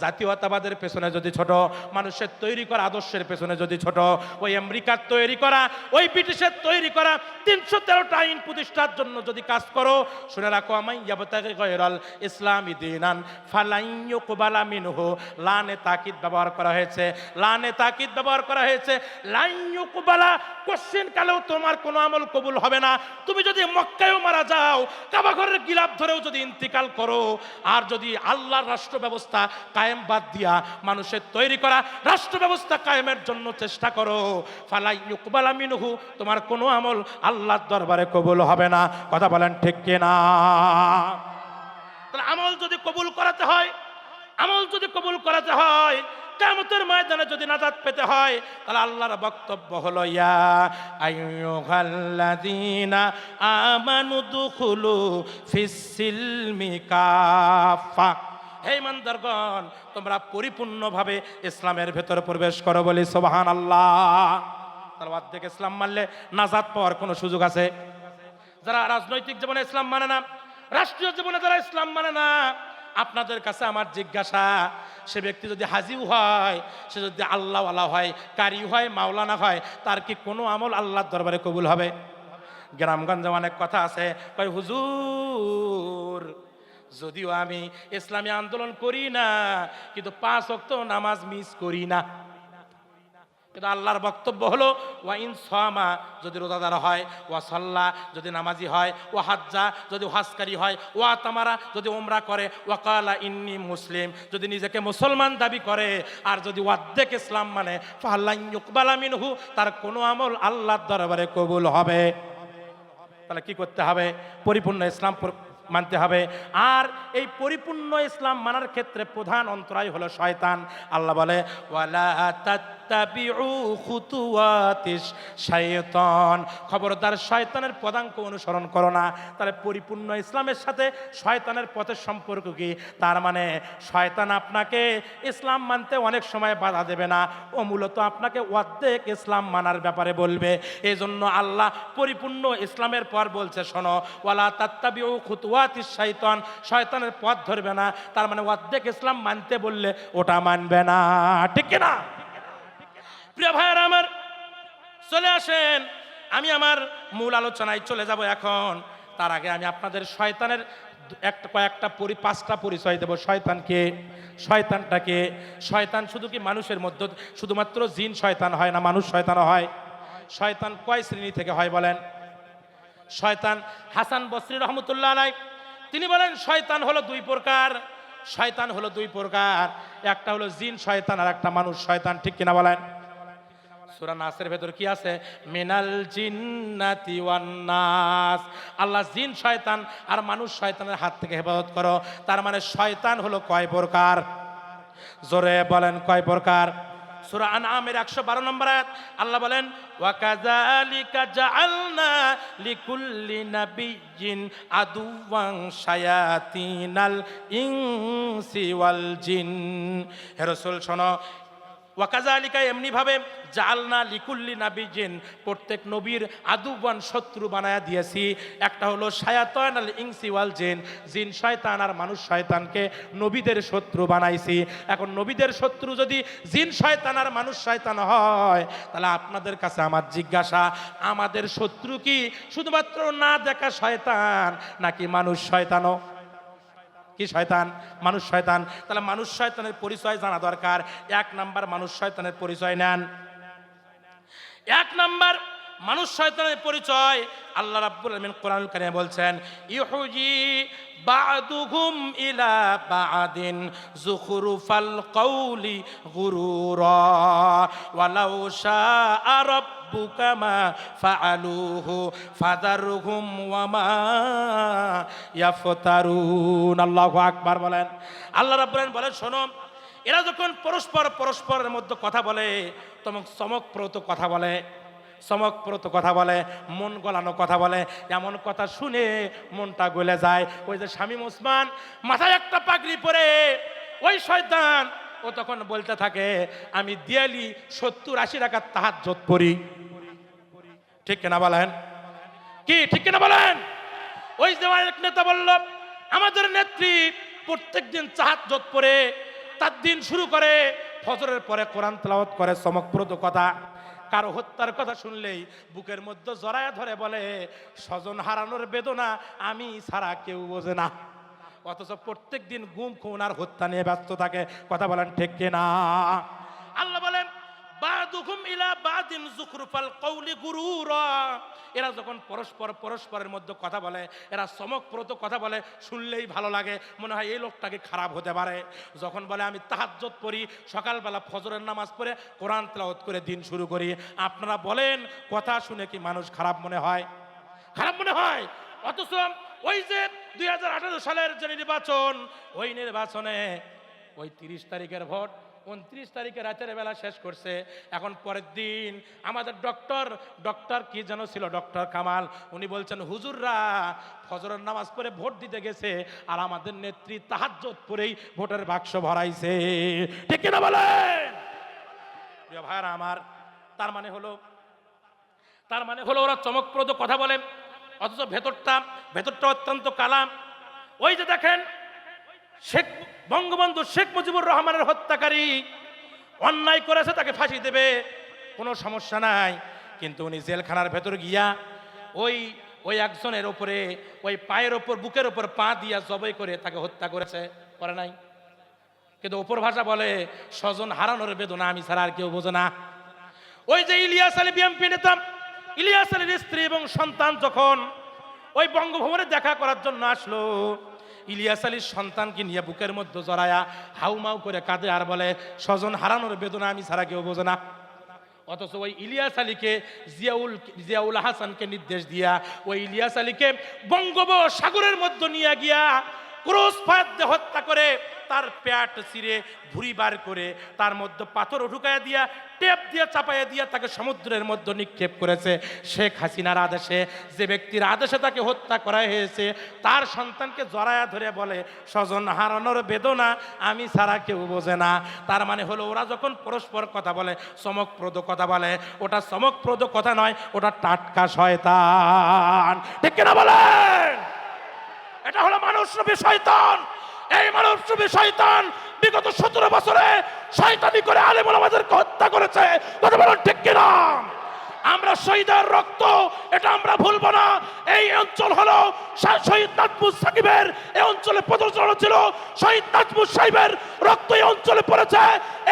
জাতীয়তাবাদের পেছনে যদি ছোট, মানুষের তৈরি করা আদর্শের পেছনে যদি ছোট, ওই আমেরিকার তৈরি করা, ওই ব্রিটিশের তৈরি করা 313টা আইন প্রতিষ্ঠার জন্য যদি কাজ করো, শুনে রাখো, ওয়ামাইয়াবতাগি গায়রাল ইসলামি দীনান ফালাই ইউকবালা মিনহু, লানে তাকিদ ব্যবহার করা হয়েছে, লাইয়ুকবালা, কোশ্চেন কালেও তোমার কোনো আমল কবুল হবে না। তুমি যদি মক্কায়ও মারা যাও, কাবা ঘরের গিলাফ ধরেও যদি ইন্তিকাল করো, আর যদি আল্লাহর রাষ্ট্র ব্যবস্থা কায়েম বাদ দিয়া মানুষের তৈরি করা রাষ্ট্র ব্যবস্থা কায়েমের জন্য চেষ্টা করো, ফালাইয়ুকবালা মিনহু, তোমার কোনো আমল আল্লাহর দরবারে কবুল হবে না। কথা বলেন ঠিক কিনা? তাহলে আমল যদি কবুল করাতে হয়, কিয়ামতের ময়দানে যদি নাজাত পেতে হয়, তাহলে আল্লাহর বক্তব্য হলো, ইয়া আইয়ুহাল্লাযীনা আমানু দুখুলু ফিস-সিলমি কাফা, হে ইমানদারগণ, তোমরা পরিপূর্ণভাবে ইসলামের ভেতরে প্রবেশ করো, বলি সুবহানাল্লাহ। তাহলে অর্ধেক ইসলাম মানলে নাজাত পাওয়ার কোনো সুযোগ আছে? যারা রাজনৈতিক জীবনে ইসলাম মানে না, রাষ্ট্রীয় জীবনে যারা ইসলাম মানে না, আপনাদের কাছে আমার জিজ্ঞাসা, সে ব্যক্তি যদি হাজিও হয়, সে যদি আল্লাহওয়ালা হয়, কারি হয়, মাওলানা হয়, তার কি কোনো আমল আল্লাহর দরবারে কবুল হবে? গ্রামগঞ্জে অনেক কথা আছে, কয় হুজুর যদিও আমি ইসলামী আন্দোলন করি না, কিন্তু 5 ওয়াক্ত নামাজ মিস করি না। কিন্তু আল্লাহর বক্তব্য হলো, ওয়া ইন সামা, যদি রোজাদার হয়, ওয়া সাল্লা, যদি নামাজি হয়, ওয়া হাজ্জা, যদি হজকারী হয়, ওয়া তামারা, যদি উমরা করে, ওয়া ক্বালা ইন্নী মুসলিম, যদি নিজেকে মুসলমান দাবি করে, আর যদি অর্ধেক ইসলাম মানে, ফালাই ইউকবালা মিনহু, তার কোনো আমল আল্লাহর দরবারে কবুল হবে। তাহলে কি করতে হবে? পরিপূর্ণ ইসলাম মানতে হবে। আর এই পরিপূর্ণ ইসলাম মানার ক্ষেত্রে প্রধান অন্তরায় হলো শয়তান। আল্লাহ বলে, ওয়ালা তাত্তাবিউ খুতুওয়াতিশ শাইতান, খবরদার শয়তানের পদাঙ্ক অনুসরণ করো না। তাহলে পরিপূর্ণ ইসলামের সাথে শয়তানের পথের সম্পর্ক কি? তার মানে শয়তান আপনাকে ইসলাম মানতে অনেক সময় বাধা দেবে না, ও মূলত আপনাকে অর্ধেক ইসলাম মানার ব্যাপারে বলবে। এই জন্য আল্লাহ পরিপূর্ণ ইসলামের পর বলছে, শোনো, ওয়ালা তাত্তাবিউ খুতুওয়াতিশ শাইতান, শয়তানের পথ ধরবে না। তার মানে অর্ধেক ইসলাম মানতে বললে ওটা মানবে না, ঠিক না? প্রিয় ভাইয়েরা আমার, চলে আসেন, আমি আমার মূল আলোচনায় চলে যাব এখন। তার আগে আমি আপনাদের শয়তানের কয়েকটা পাঁচটা পরিচয় দেব। শয়তানকে, শয়তানটাকে, শয়তান শুধু কি মানুষের মধ্যে শুধুমাত্র জিন শয়তান হয় না, মানুষ শয়তানও হয়। শয়তান কয় শ্রেণী থেকে হয় বলেন? শয়তান, হাসান বসরি রহমতুল্লাহ আলাইহি তিনি বলেন শয়তান হলো দুই প্রকার। শয়তান হলো দুই প্রকার, একটা হলো জিন শয়তান আর একটা মানুষ শয়তান, ঠিক কিনা বলেন? সূরা নাসের ভেতর কি আছে? মিনাল জিন্নাতি ওয়ান নাস, আল্লাহ জিন শয়তান আর মানুষ শয়তানের হাত থেকে হেফাজত করো। তার মানে শয়তান হলো কয় প্রকার? জোরে বলেন, কয় প্রকার? সূরা আনআমের 112 নম্বর আয়াত আল্লাহ বলেন, ওয়া কাযালিকা জাআলনা লিকুল্লি নাবিয়্যিন আদুওয়ান শায়াতিনাল ইনসি ওয়াল জিন। হে রাসূল শোনো, ওয়াকাযালিকা এমনি ভাবে জাআলনা লিকুল্লি নাবিয়্যিন, প্রত্যেক নবীর আদুওয়ান শত্রু বানায়া দিয়েছি। একটা হলো শায়াতানুল ইনসি ওয়াল জিন, জিন শয়তান আর মানুষ শয়তানকে নবীদের শত্রু বানাইছি। এখন নবীদের শত্রু যদি জিন শয়তান আর মানুষ শয়তান হয়, তাহলে আপনাদের কাছে আমার জিজ্ঞাসা, আমাদের শত্রু কি শুধুমাত্র না দেখা শয়তান নাকি মানুষ শয়তানও? কি শয়তান? মানুষ শয়তান। তাহলে মানুষ শয়তানের পরিচয় জানা দরকার। এক নাম্বার মানুষ শয়তানের পরিচয় নেন। এক নাম্বার মানুষ শয়তানের পরিচয় আল্লাহ রাব্বুল আলামিন কোরআনুল কারীমে বলছেন, ইহুজি বা'দুহুম ইলা বা'দিন যুখরুফাল কওলি গুরুরা ওয়ালাউ শাআ রাব্বুকা মা ফাআলুহু ফাদারহুম ওয়া মা ইয়াফতারুন। আল্লাহু আকবার বলেন। আল্লাহ রাব্বুল আলামিন বলেন, শোনো, এরা যখন পরস্পরের মধ্যে কথা বলে, তখন চমকপ্রদ কথা বলে, চমকপ্রদ কথা বলে, মন গলানো কথা বলে, এমন কথা শুনে মনটা গলে যায়। ওই যে শামীম ওসমান মাথায় একটা পাগড়ি পরে ওই শয়তান, ও তখন বলতে থাকে, আমি দিয়ালি 70-80 রাকাত তাহাজ্জুদ পড়ি। ঠিক কিনা বলেন? কি ঠিক কিনা বলেন? ওই যে এক নেতা বলল, আমাদের নেত্রী প্রত্যেকদিন তাহাজ্জুদ পড়ে তার দিন শুরু করে, ফজরের পরে কোরআন তেলাওয়াত করে, চমকপ্রদ কথা। কারো হত্যার কথা শুনলেই বুকের মধ্যে জড়ায় ধরে বলে, স্বজন হারানোর বেদনা আমি ছাড়া কেউ বোঝে না। অথচ প্রত্যেক দিন গুম খুন আর হত্যা নিয়ে ব্যস্ত থাকে। কথা বলেন ঠিক কিনা? আল্লাহ বলেন, বা'দুহুম ইলা বা'দিন যুখরুফাল কওলি গুরুরা, এরা যখন পরস্পরের মধ্যে কথা বলে, এরা চমকপ্রদ কথা বলে, শুনলেই ভালো লাগে, মনে হয় এই লোকটাকে খারাপ হতে পারে। যখন বলে আমি তাহাজ্জুদ পড়ি, সকালবেলা ফজরের নামাজ পড়ে কোরআন তেলাওয়াত করে দিন শুরু করি, আপনারা বলেন কথা শুনে কি মানুষ খারাপ মনে হয়? খারাপ মনে হয়? অথচ ওই যে 2018 সালের যে নির্বাচন, ওই নির্বাচনে ওই 30 তারিখের ভোট 29 তারিখে রাতের বেলা শেষ করছে। এখন পরের দিন আমাদের ডক্টর কি যেন ছিল, ডক্টর কামাল, উনি বলছেন, হুজুররা ফজরের নামাজ পড়ে ভোট দিতে গেছে আর আমাদের নেত্রী তাহাজ্জুদ পড়েই ভোটের বাক্স ভরাইছে। ঠিক কিনা বলেন? প্রিয় ভাইরা আমার, তার মানে হলো ওরা চমকপ্রদ কথা বলে, অথচ ভেতরটা অত্যন্ত কালাম। ওই যে দেখেন, বঙ্গবন্ধু শেখ মুজিবুর রহমানের হত্যাকারী অন্যায় করেছে, তাকে ফাঁসি দেবে, কোনো সমস্যা নাই। কিন্তু উনি জেলখানার ভেতর গিয়া ওই একজনের ওপরে, ওই পায়ের ওপর, বুকের ওপর পা দিয়া জবাই করে তাকে হত্যা করেছে, করে নাই? কিন্তু ওপর ভাষা বলে, স্বজন হারানোর বেদনা আমি ছাড়া আর কেউ বোঝে না। ওই যে ইলিয়াস আলী বিএনপি নেতা, ইলিয়াস আলীর স্ত্রী এবং সন্তান যখন ওই বঙ্গভবনে দেখা করার জন্য আসলো, ইলিয়াস আলীর সন্তানকে নিয়ে বুকের মধ্যে জড়ায়া হাউমাউ করে কাঁদে আর বলে, স্বজন হারানোর বেদনা আমি ছাড়া কেউ বোঝে না। অথচ ওই ইলিয়াস আলীকে জিয়াউল হাসানকে নির্দেশ দিয়া ওই ইলিয়াস আলীকে বঙ্গোপসাগরের মধ্যে নিয়ে গিয়া ক্রস ফায়ার দিয়ে হত্যা করে তার পেট ছিঁড়ে ভুঁড়ি বার করে তার মধ্যে পাথর ঢুকাইয়া দিয়া টেপ দিয়ে চাপাইয়া দিয়া তাকে সমুদ্রের মধ্যে নিক্ষেপ করেছে। শেখ হাসিনার আদেশে, যে ব্যক্তির আদেশে তাকে হত্যা করা হয়েছে, তার সন্তানকে জড়ায়া ধরে বলে স্বজন হারানোর বেদনা আমি ছাড়া কেউ বোঝে না। তার মানে হলো ওরা যখন পরস্পর কথা বলে, চমকপ্রদ কথা বলে, ওটা চমকপ্রদ কথা নয়, ওটা টাটকা শয়তান। ঠিক কিনা বলেন? এটা হলো মানুষরূপী শয়তান। এই মানবরূপী শয়তান বিগত 17 বছরে শয়তানি করে আলেম ওলামাদেরকে হত্যা করেছে। কথা বলেন ঠিক কিনা? আমরা শহীদের রক্ত, এটা আমরা ভুলবো না। এই অঞ্চল হলো শহীদ নাজমুস সাকিবের, এই অঞ্চলে প্রদর্শন ছিল শহীদ নাজমুস সাহেবের রক্ত এই অঞ্চলে পড়েছে।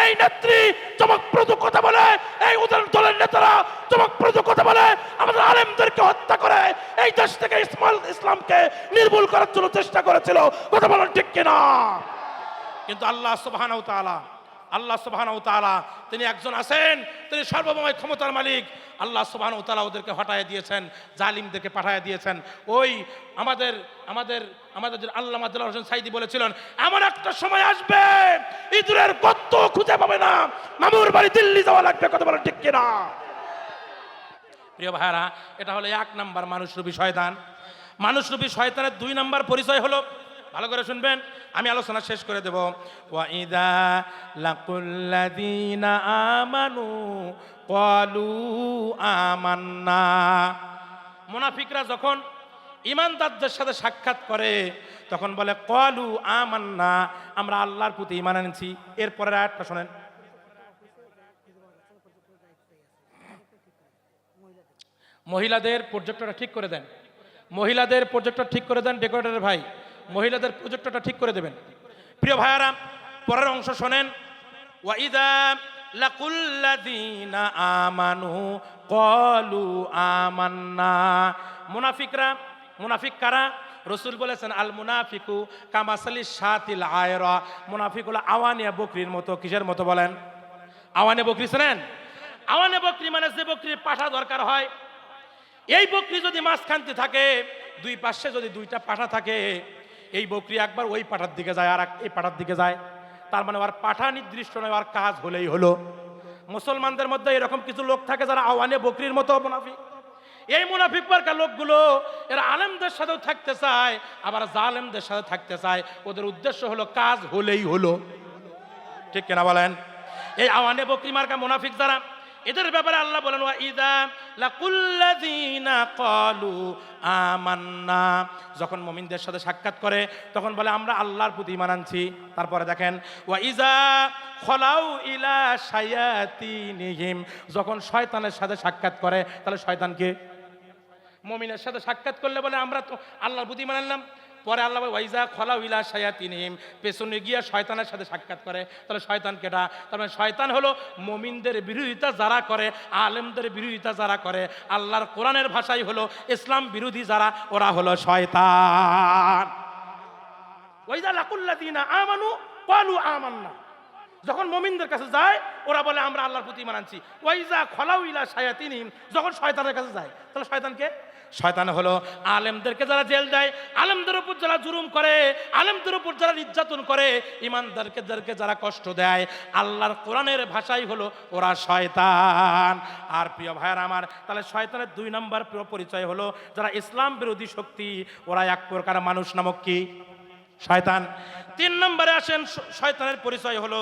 এই নেত্রী চমকপ্রদ কথা বলে, এই উদাহরণ দলের নেতারা চমকপ্রদ কথা বলে আমাদের আলেমদেরকে হত্যা করে এই দেশ থেকে ইসলামকে নির্মূল করার জন্য চেষ্টা করেছিল। কথা বলেন ঠিক কিনা? কিন্তু আল্লাহ সুবহানাহু ওয়া তাআলা, আল্লাহ সুবহানাহু ওয়া তাআলা তিনি একজন আছেন, তিনি সর্বময় ক্ষমতার মালিক। আল্লাহ সুবহানাহু ওয়া তাআলা ওদেরকে হটায় দিয়েছেন, জালিমদেরকে পাঠায় দিয়েছেন। ওই আমাদের আমাদের আমাদের আল্লামা দেলোয়ার হোসেন সাইদি বলেছিলেন, এমন একটা সময় আসবে ইঁদুরের গর্ত খুঁজে পাবে না, মামুর বাড়ি দিল্লি যাওয়া লাগবে। কথা বলেন ঠিক কিনা? প্রিয় ভাইরা, এটা হলো 1 নাম্বার মানুষরূপী শয়তান। মানুষরূপী শয়তানের 2 নাম্বার পরিচয় হলো, ভালো করে শুনবেন, আমি আলোচনা শেষ করে দেব। ওয়া ইযা লাকুল্লাযীনা আমানু ক্বালু আমান্না। মুনাফিকরা যখন ঈমানদারদের সাথে সাক্ষাৎ করে তখন বলে ক্বালু আমান্না, আমরা আল্লাহর প্রতি ঈমান এনেছি। এরপরের আয়াতটা শুনেন। মহিলাদের প্রজেক্টরটা ঠিক করে দেন, মহিলাদের প্রজেক্টর ঠিক করে দেন। ডেকোরেটর ভাই, মহিলাদের প্রজেক্টরটা ঠিক করে দেবেন। প্রিয় ভাইয়ারা, পরের অংশ শোনেন। ওয়াইদা লাকুল্লাযীনা আমানু ক্বালু আমান্না। মুনাফিকরা, মুনাফিক কারা? রাসূল বলেছেন আল মুনাফিকু কামাসালিশ শাতিল আয়রা। মুনাফিক হলো আওয়ানিয়া বকরির মতো। কিসের মতো বলেন? আওয়ানিয়া বকরি শোনেন? আওয়ানিয়া বকরি মানে যে বকরির পাঠা দরকার হয়। এই বকরি যদি মাঝখানতে থাকে, 2 পাশে যদি 2টা পাঠা থাকে, এই বকরি একবার ওই পাঠার দিকে যায় আর এই পাঠার দিকে যায়। তার মানে ওর পাঠা নির্দিষ্ট নয়, ওর কাজ হলেই হলো। মুসলমানদের মধ্যে এরকম কিছু লোক থাকে যারা আওয়ানে বকরির মতো মুনাফিক। এই মুনাফিক বর্গের লোকগুলো এরা আলেমদের সাথেও থাকতে চায়, আবার জালেমদের সাথে থাকতে চায়। ওদের উদ্দেশ্য হলো কাজ হলেই হলো। ঠিক কিনা বলেন? এই আওয়ানে বকরি মার্কা মুনাফিক যারা, এদের ব্যাপারে আল্লাহ বলেন ওয়াইদা লাকুল্লাযীনা ক্বালু আমান্না। যখন মুমিনদের সাথে সাক্ষাৎ করে তখন বলে আমরা আল্লাহর প্রতি ঈমান আনছি। তারপরে দেখেন ওয়াইজা খলাউ ইলা শায়াতিনিহিম, যখন শয়তানের সাথে সাক্ষাৎ করে, তাহলে শয়তানকে মুমিনের সাথে সাক্ষাৎ করলে বলে আমরা তো আল্লাহর প্রতি ঈমান আনলাম। পরে আল্লাহ ওয়াইজা খলাউ ইলা শায়াতিনিহিম, পেছনে গিয়ে শয়তানের সাথে সাক্ষাৎ করে, তাহলে শয়তান কেটা? তার মানে শয়তান হলো মুমিনদের বিরোধিতা যারা করে, আলেমদের বিরোধিতা যারা করে, আল্লাহর কোরআনের ভাষাই হলো ইসলাম বিরোধী যারা, ওরা হলো শয়তান। ওয়াইজা লাকুল্লাযীনা আমানু ক্বালু আমান্না, যখন মুমিনদের কাছে যায় ওরা বলে আমরা আল্লাহর প্রতি ঈমান আনছি। ওয়াইজা খলাউ ইলা শায়াতিনিহিম, যখন শয়তানের কাছে যায় তাহলে শয়তানকে? শয়তান হলো আলেমদেরকে যারা জেল দেয়, আলেমদের উপর যারা জুলুম করে, আলেমদের উপর যারা নির্যাতন করে, ইমানদারকে যারা কষ্ট দেয়, আল্লাহর কোরআনের ভাষাই হলো ওরা শয়তান। আর প্রিয় ভাইয়ার আমার, তাহলে শয়তানের 2 নম্বর পরিচয় হলো যারা ইসলাম বিরোধী শক্তি, ওরা এক প্রকার মানুষ নামক কি? শয়তান। 3 নম্বরে আসেন, শয়তানের পরিচয় হলো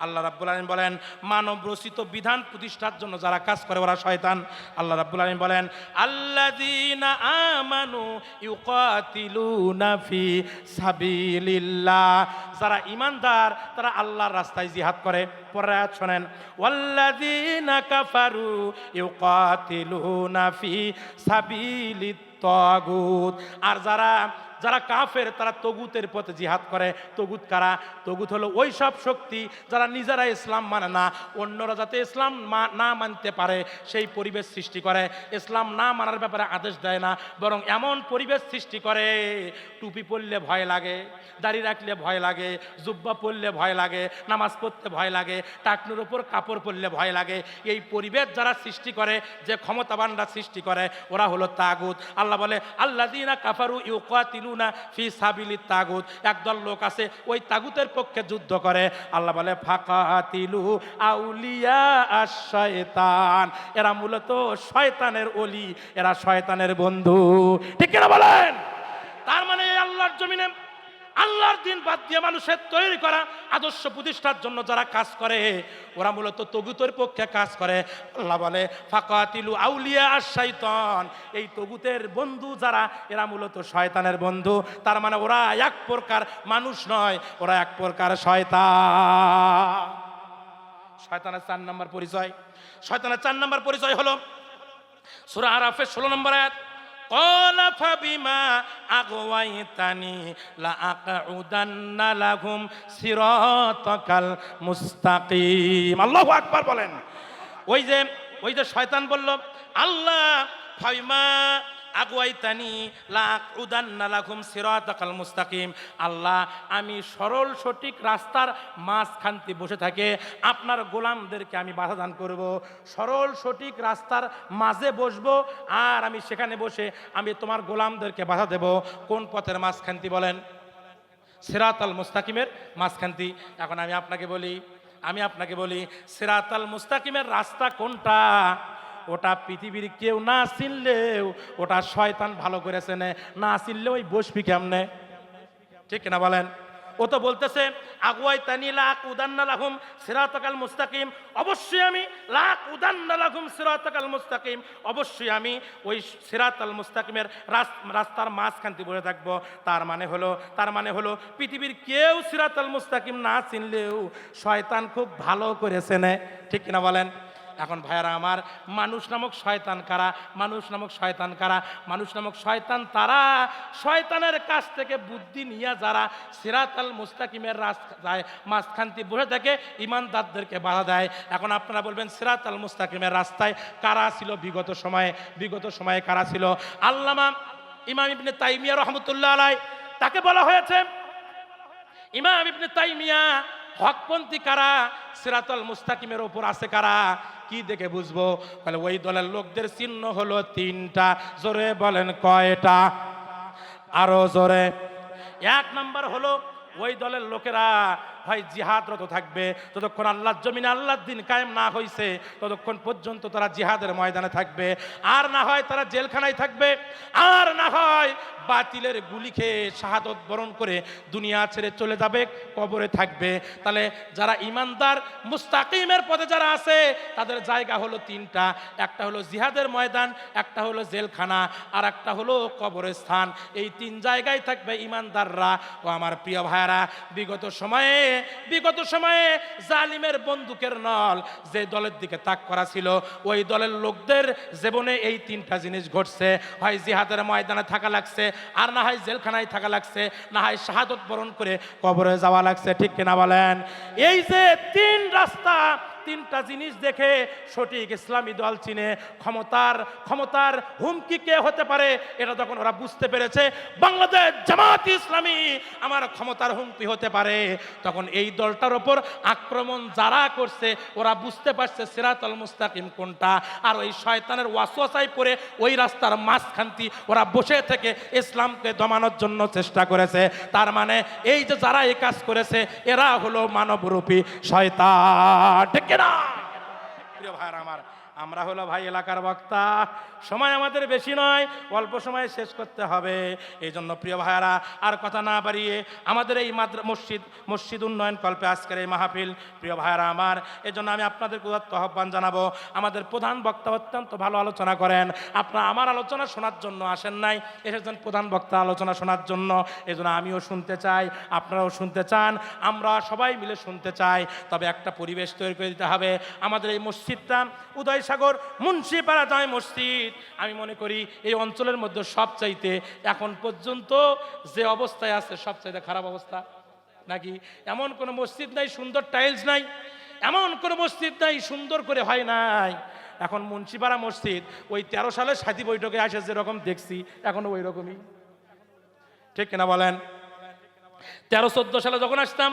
আল্লাহ রাব্বুল আলামিন বলেন মানব রচিত বিধান প্রতিষ্ঠার জন্য যারা কাজ করে ওরা শয়তান। আল্লাহ রাব্বুল আলামিন বলেন আল্লাযীনা আমানু ইউকাতিলুনা ফি সাবিলিল্লাহ, যারা ঈমানদার তারা আল্লাহর রাস্তায় জিহাদ করে। পরের আয়াত শুনেন ওয়াল্লাযীনা কাফারু ইউকাতিলুনা ফি সাবিলিত তাগুত, আর যারা যারা কাফের তারা তগুতের পথে জিহাদ করে। তগুত কারা? তগুত হলো ওই সব শক্তি যারা নিজেরা ইসলাম মানে না, অন্যরা যাতে ইসলাম না মানতে পারে সেই পরিবেশ সৃষ্টি করে। ইসলাম না মানার ব্যাপারে আদেশ দেয় না, বরং এমন পরিবেশ সৃষ্টি করে টুপি পরলে ভয় লাগে, দাড়ি রাখলে ভয় লাগে, জুব্বা পরলে ভয় লাগে, নামাজ পড়তে ভয় লাগে, টাকনুর উপর কাপড় পরলে ভয় লাগে। এই পরিবেশ যারা সৃষ্টি করে, যে ক্ষমতাবানরা সৃষ্টি করে, ওরা হলো তাগুত। আল্লাহ বলে আল্লাযীনা কাফারু ইউকাতিলুনা ইউকাতিলুনা ফি সাবিলিত তাগুত, একদল লোক আছে ওই তাগুতের পক্ষে যুদ্ধ করে। আল্লাহ বলে ফাকাতিলু আউলিয়া আশ-শায়তান, এরা মূলত শয়তানের ওলি, এরা শয়তানের বন্ধু। ঠিক কিনা বলেন? তার মানে এই আল্লাহর জমিনে আল্লাহর দিন বাদ দিয়ে মানুষের তৈরি করা আদর্শ প্রতিষ্ঠার জন্য যারা কাজ করে ওরা মূলত তগুতের পক্ষে কাজ করে। আল্লাহ বলে ফাকাতিলু আউলিয়া আশ-শাইতান, এই তগুতের বন্ধু যারা এরা মূলত শয়তানের বন্ধু। তার মানে ওরা এক প্রকার মানুষ নয়, ওরা এক প্রকার শয়তান। শয়তানের 4 নম্বর পরিচয়, শয়তানের 4 নম্বর পরিচয় হলো সূরা আরাফের 16 নম্বর আয়াত, قال فبما أغويتني لأقعدن لهم صراطك المستقيم। আল্লাহু আকবার বলেন। ওই যে শয়তান বলল আল্লাহ ফাবিমা আগুয়াইতানি লাআকুদান্না লাকুম সিরাতাকাল মুস্তাকিম, আল্লাহ আমি সরল সঠিক রাস্তার মাঝখানতে বসে থাকে আপনার গোলামদেরকে আমি বাধা দান করব। সরল সঠিক রাস্তার মাঝে বসবো আর আমি সেখানে বসে আমি তোমার গোলামদেরকে বাধা দেব। কোন পথের মাঝখানতি বলেন? সিরাতাল মুস্তাকিমের মাঝখানতি। এখন আমি আপনাকে বলি সিরাতাল মুস্তাকিমের রাস্তা কোনটা? ওটা পৃথিবীর কেউ না চিনলেও ওটা শয়তান ভালো করে চেনে, না চিনলেও ওই বসবি কেমনে? ঠিক কিনা বলেন? ও তো বলতেছে আগুয়াইতানি লাআকুদান্না লাহুম সিরাতাকাল মুস্তাকিম, অবশ্যই আমি লাআকুদান্না লাহুম সিরাতাকাল মুস্তাকিম, অবশ্যই আমি ওই সিরাতাল মুস্তাকিমের রাস্তার মাঝখানতে বসে থাকবো। তার মানে হলো পৃথিবীর কেউ সিরাতাল মুস্তাকিম না চিনলেও শয়তান খুব ভালো করে চেনে। ঠিক কিনা বলেন? এখন ভাইয়ারা আমার, মানুষ নামক শয়তান কারা? মানুষ নামক শয়তান তারা শয়তানের কাছ থেকে বুদ্ধি নিয়ে যারা সিরাতাল মুস্তাকিমের রাস্তায় মাঝখানতে বসে থাকে ইমানদারদেরকে বাধা দেয়। এখন আপনারা বলবেন সিরাতাল মুস্তাকিমের রাস্তায় কারা ছিল বিগত সময়ে কারা ছিল? আল্লামা ইমাম ইবনে তাইমিয়া রাহমাতুল্লাহ আলাইহি, তাকে বলা হয়েছে ইমাম ইবনে তাইমিয়া হকপন্থী কারা, সিরাতাল মুস্তাকিমের ওপর আছে কারা, কি দেখে বুঝবো? বলে ওই দলের লোকদের চিহ্ন হলো 3টা। জোরে বলেন কয়টা? আরো জোরে। 1 নম্বর হলো ওই দলের লোকেরা হয় জিহাদরত থাকবে, যতক্ষণ আল্লাহর জমিনে আল্লাহর দিন কায়েম না হয়েছে ততক্ষণ পর্যন্ত তারা জিহাদের ময়দানে থাকবে, আর না হয় তারা জেলখানায় থাকবে, আর না হয় বাতিলের গুলি খেয়ে শাহাদত বরণ করে দুনিয়া ছেড়ে চলে যাবে, কবরে থাকবে। তাহলে যারা ইমানদার মুস্তাকিমের পথে যারা আছে তাদের জায়গা হলো 3টা। একটা হলো জিহাদের ময়দান, একটা হলো জেলখানা, আর একটা হলো কবরস্থান। এই 3 জায়গায় থাকবে ইমানদাররা। ও আমার প্রিয় ভাইরা, বিগত সময়ে জালিমের বন্দুকের নল যে দলের দিকে তাক করা ছিল ওই দলের লোকদের জীবনে এই 3টা জিনিস ঘটছে। হয় জিহাদের ময়দানে থাকা লাগছে, আর না হয় জেলখানায় থাকা লাগছে, না হয় শাহাদত বরণ করে কবরে যাওয়া লাগছে। ঠিক কিনা বলেন? এই যে 3 রাস্তা, 3টা জিনিস দেখে সঠিক ইসলামী দল চিনে ক্ষমতার হুমকি কে হতে পারে এটা যখন ওরা বুঝতে পেরেছে বাংলাদেশ জামাত ইসলামী আমার ক্ষমতার হুমকি হতে পারে, তখন এই দলটার ওপর আক্রমণ যারা করছে ওরা বুঝতে পারছে সিরাতাল মুস্তাকিম কোনটা। আর ওই শয়তানের ওয়াসওয়াসায় পড়ে ওই রাস্তার মাঝখানতি ওরা বসে থেকে ইসলামকে দমানোর জন্য চেষ্টা করেছে। তার মানে এই যে যারা এই কাজ করেছে এরা হলো মানবরূপী শয়তান। ঠিক না? প্রিয় ভাইরা আমার, আমরা হলো ভাই এলাকার বক্তা, সময় আমাদের বেশি নয়, অল্প সময়ে শেষ করতে হবে। এই জন্য প্রিয় ভাইরা আর কথা না বাড়িয়ে আমাদের এই মসজিদ উন্নয়ন কল্পে আজকের এই মাহফিল, প্রিয় ভাইরা আমার, এই জন্য আমি আপনাদের উদাত্ত আহ্বান জানাবো। আমাদের প্রধান বক্তা অত্যন্ত ভালো আলোচনা করেন, আপনারা আমার আলোচনা শোনার জন্য আসেন নাই, এসেছেন প্রধান বক্তা আলোচনা শোনার জন্য। এই জন্য আমিও শুনতে চাই, আপনারাও শুনতে চান, আমরা সবাই মিলে শুনতে চাই। তবে একটা পরিবেশ তৈরি করে দিতে হবে। আমাদের এই মসজিদটা উদয়সাগর মুন্সিপাড়া জামে মসজিদ, আমি মনে করি এই অঞ্চলের মধ্যে সবচাইতে এখন পর্যন্ত যে অবস্থায় আছে সবচাইতে খারাপ অবস্থা নাকি? এমন কোনো মসজিদ নাই সুন্দর টাইলস নাই, এমন কোনো মসজিদ নাই সুন্দর করে হয় নাই। এখন মুন্সিপাড়া মসজিদ ওই 13 সালে সাথী বৈঠকে আসে যেরকম দেখছি এখনো ওই রকমই। ঠিক কিনা বলেন? 13-14 সালে যখন আসতাম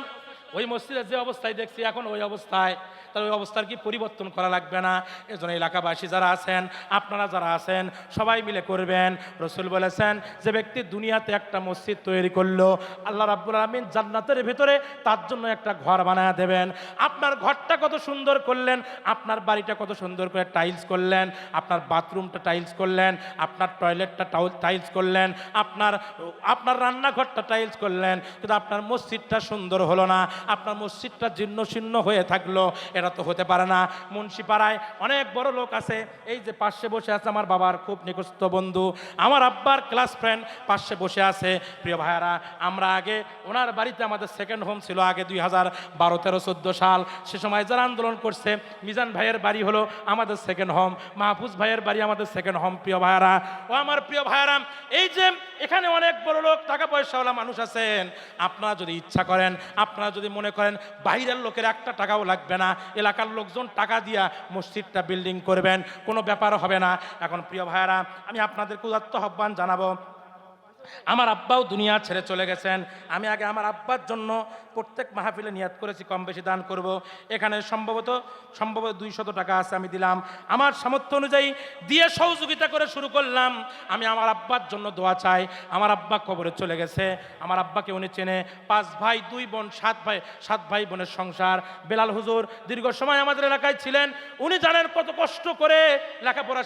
ওই মসজিদের যে অবস্থায় দেখছি এখন ওই অবস্থায়। তাহলে ওই অবস্থার কি পরিবর্তন করা লাগবে না? এজন্য এলাকাবাসী যারা আছেন, আপনারা যারা আছেন, সবাই মিলে করবেন। রসুল বলেছেন, যে ব্যক্তি দুনিয়াতে একটা মসজিদ তৈরি করলো, আল্লাহ রাব্বুল আলামিন জান্নাতের ভিতরে তার জন্য একটা ঘর বানায় দেবেন। আপনার ঘরটা কত সুন্দর করলেন, আপনার বাড়িটা কত সুন্দর করে টাইলস করলেন, আপনার বাথরুমটা টাইলস করলেন, আপনার টয়লেটটা টাইলস করলেন, আপনার রান্নাঘরটা টাইলস করলেন, কিন্তু আপনার মসজিদটা সুন্দর হলো না, আপনার মসজিদটা জীর্ণ শীর্ণ হয়ে থাকলো। এটা তো হতে পারে না। মুন্সিপাড়ায় অনেক বড় লোক আছে, এই যে পাশে বসে আছে আমার বাবার খুব নিকটস্থ বন্ধু, আমার আব্বার ক্লাস ফ্রেন্ড পাশে বসে আছে। প্রিয় ভাইয়ারা, আমরা আগে ওনার বাড়িতে আমাদের সেকেন্ড হোম ছিল, আগে 2012-13-14 সাল, সে সময় যারা আন্দোলন করছে, মিজান ভাইয়ের বাড়ি হলো আমাদের সেকেন্ড হোম, মাহফুজ ভাইয়ের বাড়ি আমাদের সেকেন্ড হোম। প্রিয় ভাইয়ারা ও আমার প্রিয় ভাইয়ারা, এই যে এখানে অনেক বড় লোক টাকা পয়সাওয়ালা মানুষ আছেন, আপনারা যদি ইচ্ছা করেন, আপনারা যদি মনে করেন বাইরের লোকের একটা টাকাও লাগবে না, এলাকার লোকজন টাকা দিয়া মসজিদটা বিল্ডিং করবেন, কোনো ব্যাপার হবে না। এখন প্রিয় ভাইয়ারা, আমি আপনাদেরকে উদাত্ত আহ্বান জানাবো। আমার আব্বাও দুনিয়া ছেড়ে চলে গেছেন, আমি আগে আমার আব্বার জন্য প্রত্যেক মাহফিলে নিয়াত করেছি কম বেশি দান করব। এখানে সম্ভবত 200 টাকা আছে, আমি দিলাম আমার সামর্থ্য অনুযায়ী, দিয়ে সহযোগিতা করে শুরু করলাম। আমি আমার আব্বার জন্য দোয়া চাই। আমার আব্বা কবরে চলে গেছে, আমার আব্বাকে উনি চেনে, 5 ভাই 2 বোন, 7 ভাই বোনের সংসার। বেলাল হুজুর দীর্ঘ সময় আমাদের এলাকায় ছিলেন, উনি জানেন কত কষ্ট করে লেখাপড়া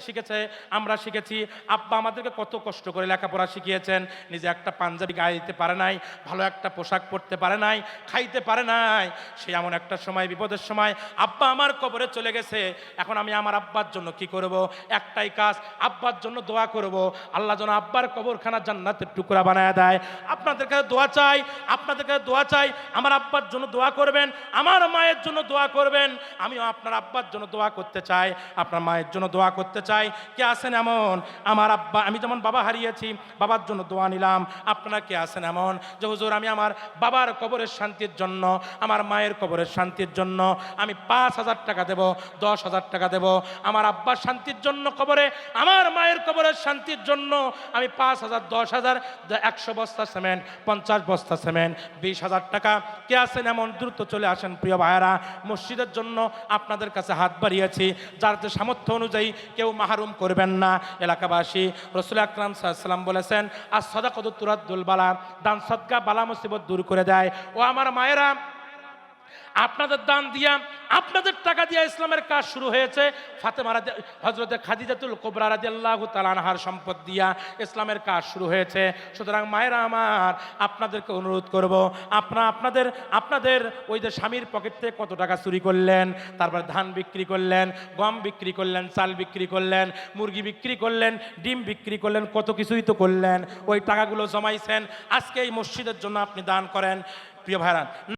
শিখেছে, আমরা শিখেছি। আব্বা আমাদেরকে কত কষ্ট করে লেখাপড়া শিখিয়েছেন। নিজে একটা পাঞ্জাবি গায়ে দিতে পারে নাই, ভালো একটা পোশাক পরতে পারে নাই, খাইতে পারে নাই। সে এমন একটা সময়, বিপদের সময় আব্বা আমার কবরে চলে গেছে। এখন আমি আমার আব্বার জন্য কি করব? একটাই কাজ, আব্বার জন্য দোয়া করব, আল্লাহ যেন আব্বার কবরখানা জান্নাতের টুকরা বানায় দেয়। আপনাদের কাছে দোয়া চাই, আপনাদের কাছে দোয়া চাই, আমার আব্বার জন্য দোয়া করবেন, আমার মায়ের জন্য দোয়া করবেন। আমিও আপনার আব্বার জন্য দোয়া করতে চাই, আপনার মায়ের জন্য দোয়া করতে চাই। কে আছেন এমন? আমার আব্বা, আমি যেমন বাবা হারিয়েছি, বাবার জন্য দোয়া নিলাম। আপনারা কে আছেন এমন যে হুজুর আমি আমার বাবার কবরের শান্তির জন্য, আমার মায়ের কবরের শান্তির জন্য আমি 5,000 টাকা দেব, 10,000 টাকা দেব। আমার আব্বার শান্তির জন্য কবরে, আমার মায়ের কবরের শান্তির জন্য আমি 5,000, 10,000, 100 বস্তা সিমেন্ট, 50 বস্তা সিমেন্ট, 20,000 টাকা। কে আছেন এমন? দ্রুত চলে আসেন প্রিয় ভাইয়েরা। মসজিদের জন্য আপনাদের কাছে হাত বাড়িয়েছি, যার যে সামর্থ্য অনুযায়ী কেউ মাহরুম করবেন না। এলাকাবাসী, রাসূল আকরাম সাল্লাল্লাহু আলাইহি ওয়াসাল্লাম বলেছেন, আস-সাদাকাতু তুরাদ্দুল বালা, দান সদকা বালা মুসিবত দূর করে দেয়। ও আমার মায়েরা, আপনাদের দান দিয়া, আপনাদের টাকা দিয়া ইসলামের কাজ শুরু হয়েছে। ফাতেমা হযরতে খাদিজাতুল কুবরা রাদিয়াল্লাহু তাআলা আনহার সম্পদ দিয়া ইসলামের কাজ শুরু হয়েছে। সুতরাং মায়েরা আমার, আপনাদেরকে অনুরোধ করব, আপনাদের ওই যে স্বামীর পকেট থেকে কত টাকা চুরি করলেন, তারপর ধান বিক্রি করলেন, গম বিক্রি করলেন, চাল বিক্রি করলেন, মুরগি বিক্রি করলেন, ডিম বিক্রি করলেন, কত কিছুই তো করলেন, ওই টাকাগুলো জমাইছেন, আজকে এই মসজিদের জন্য আপনি দান করেন। প্রিয় ভাইরা,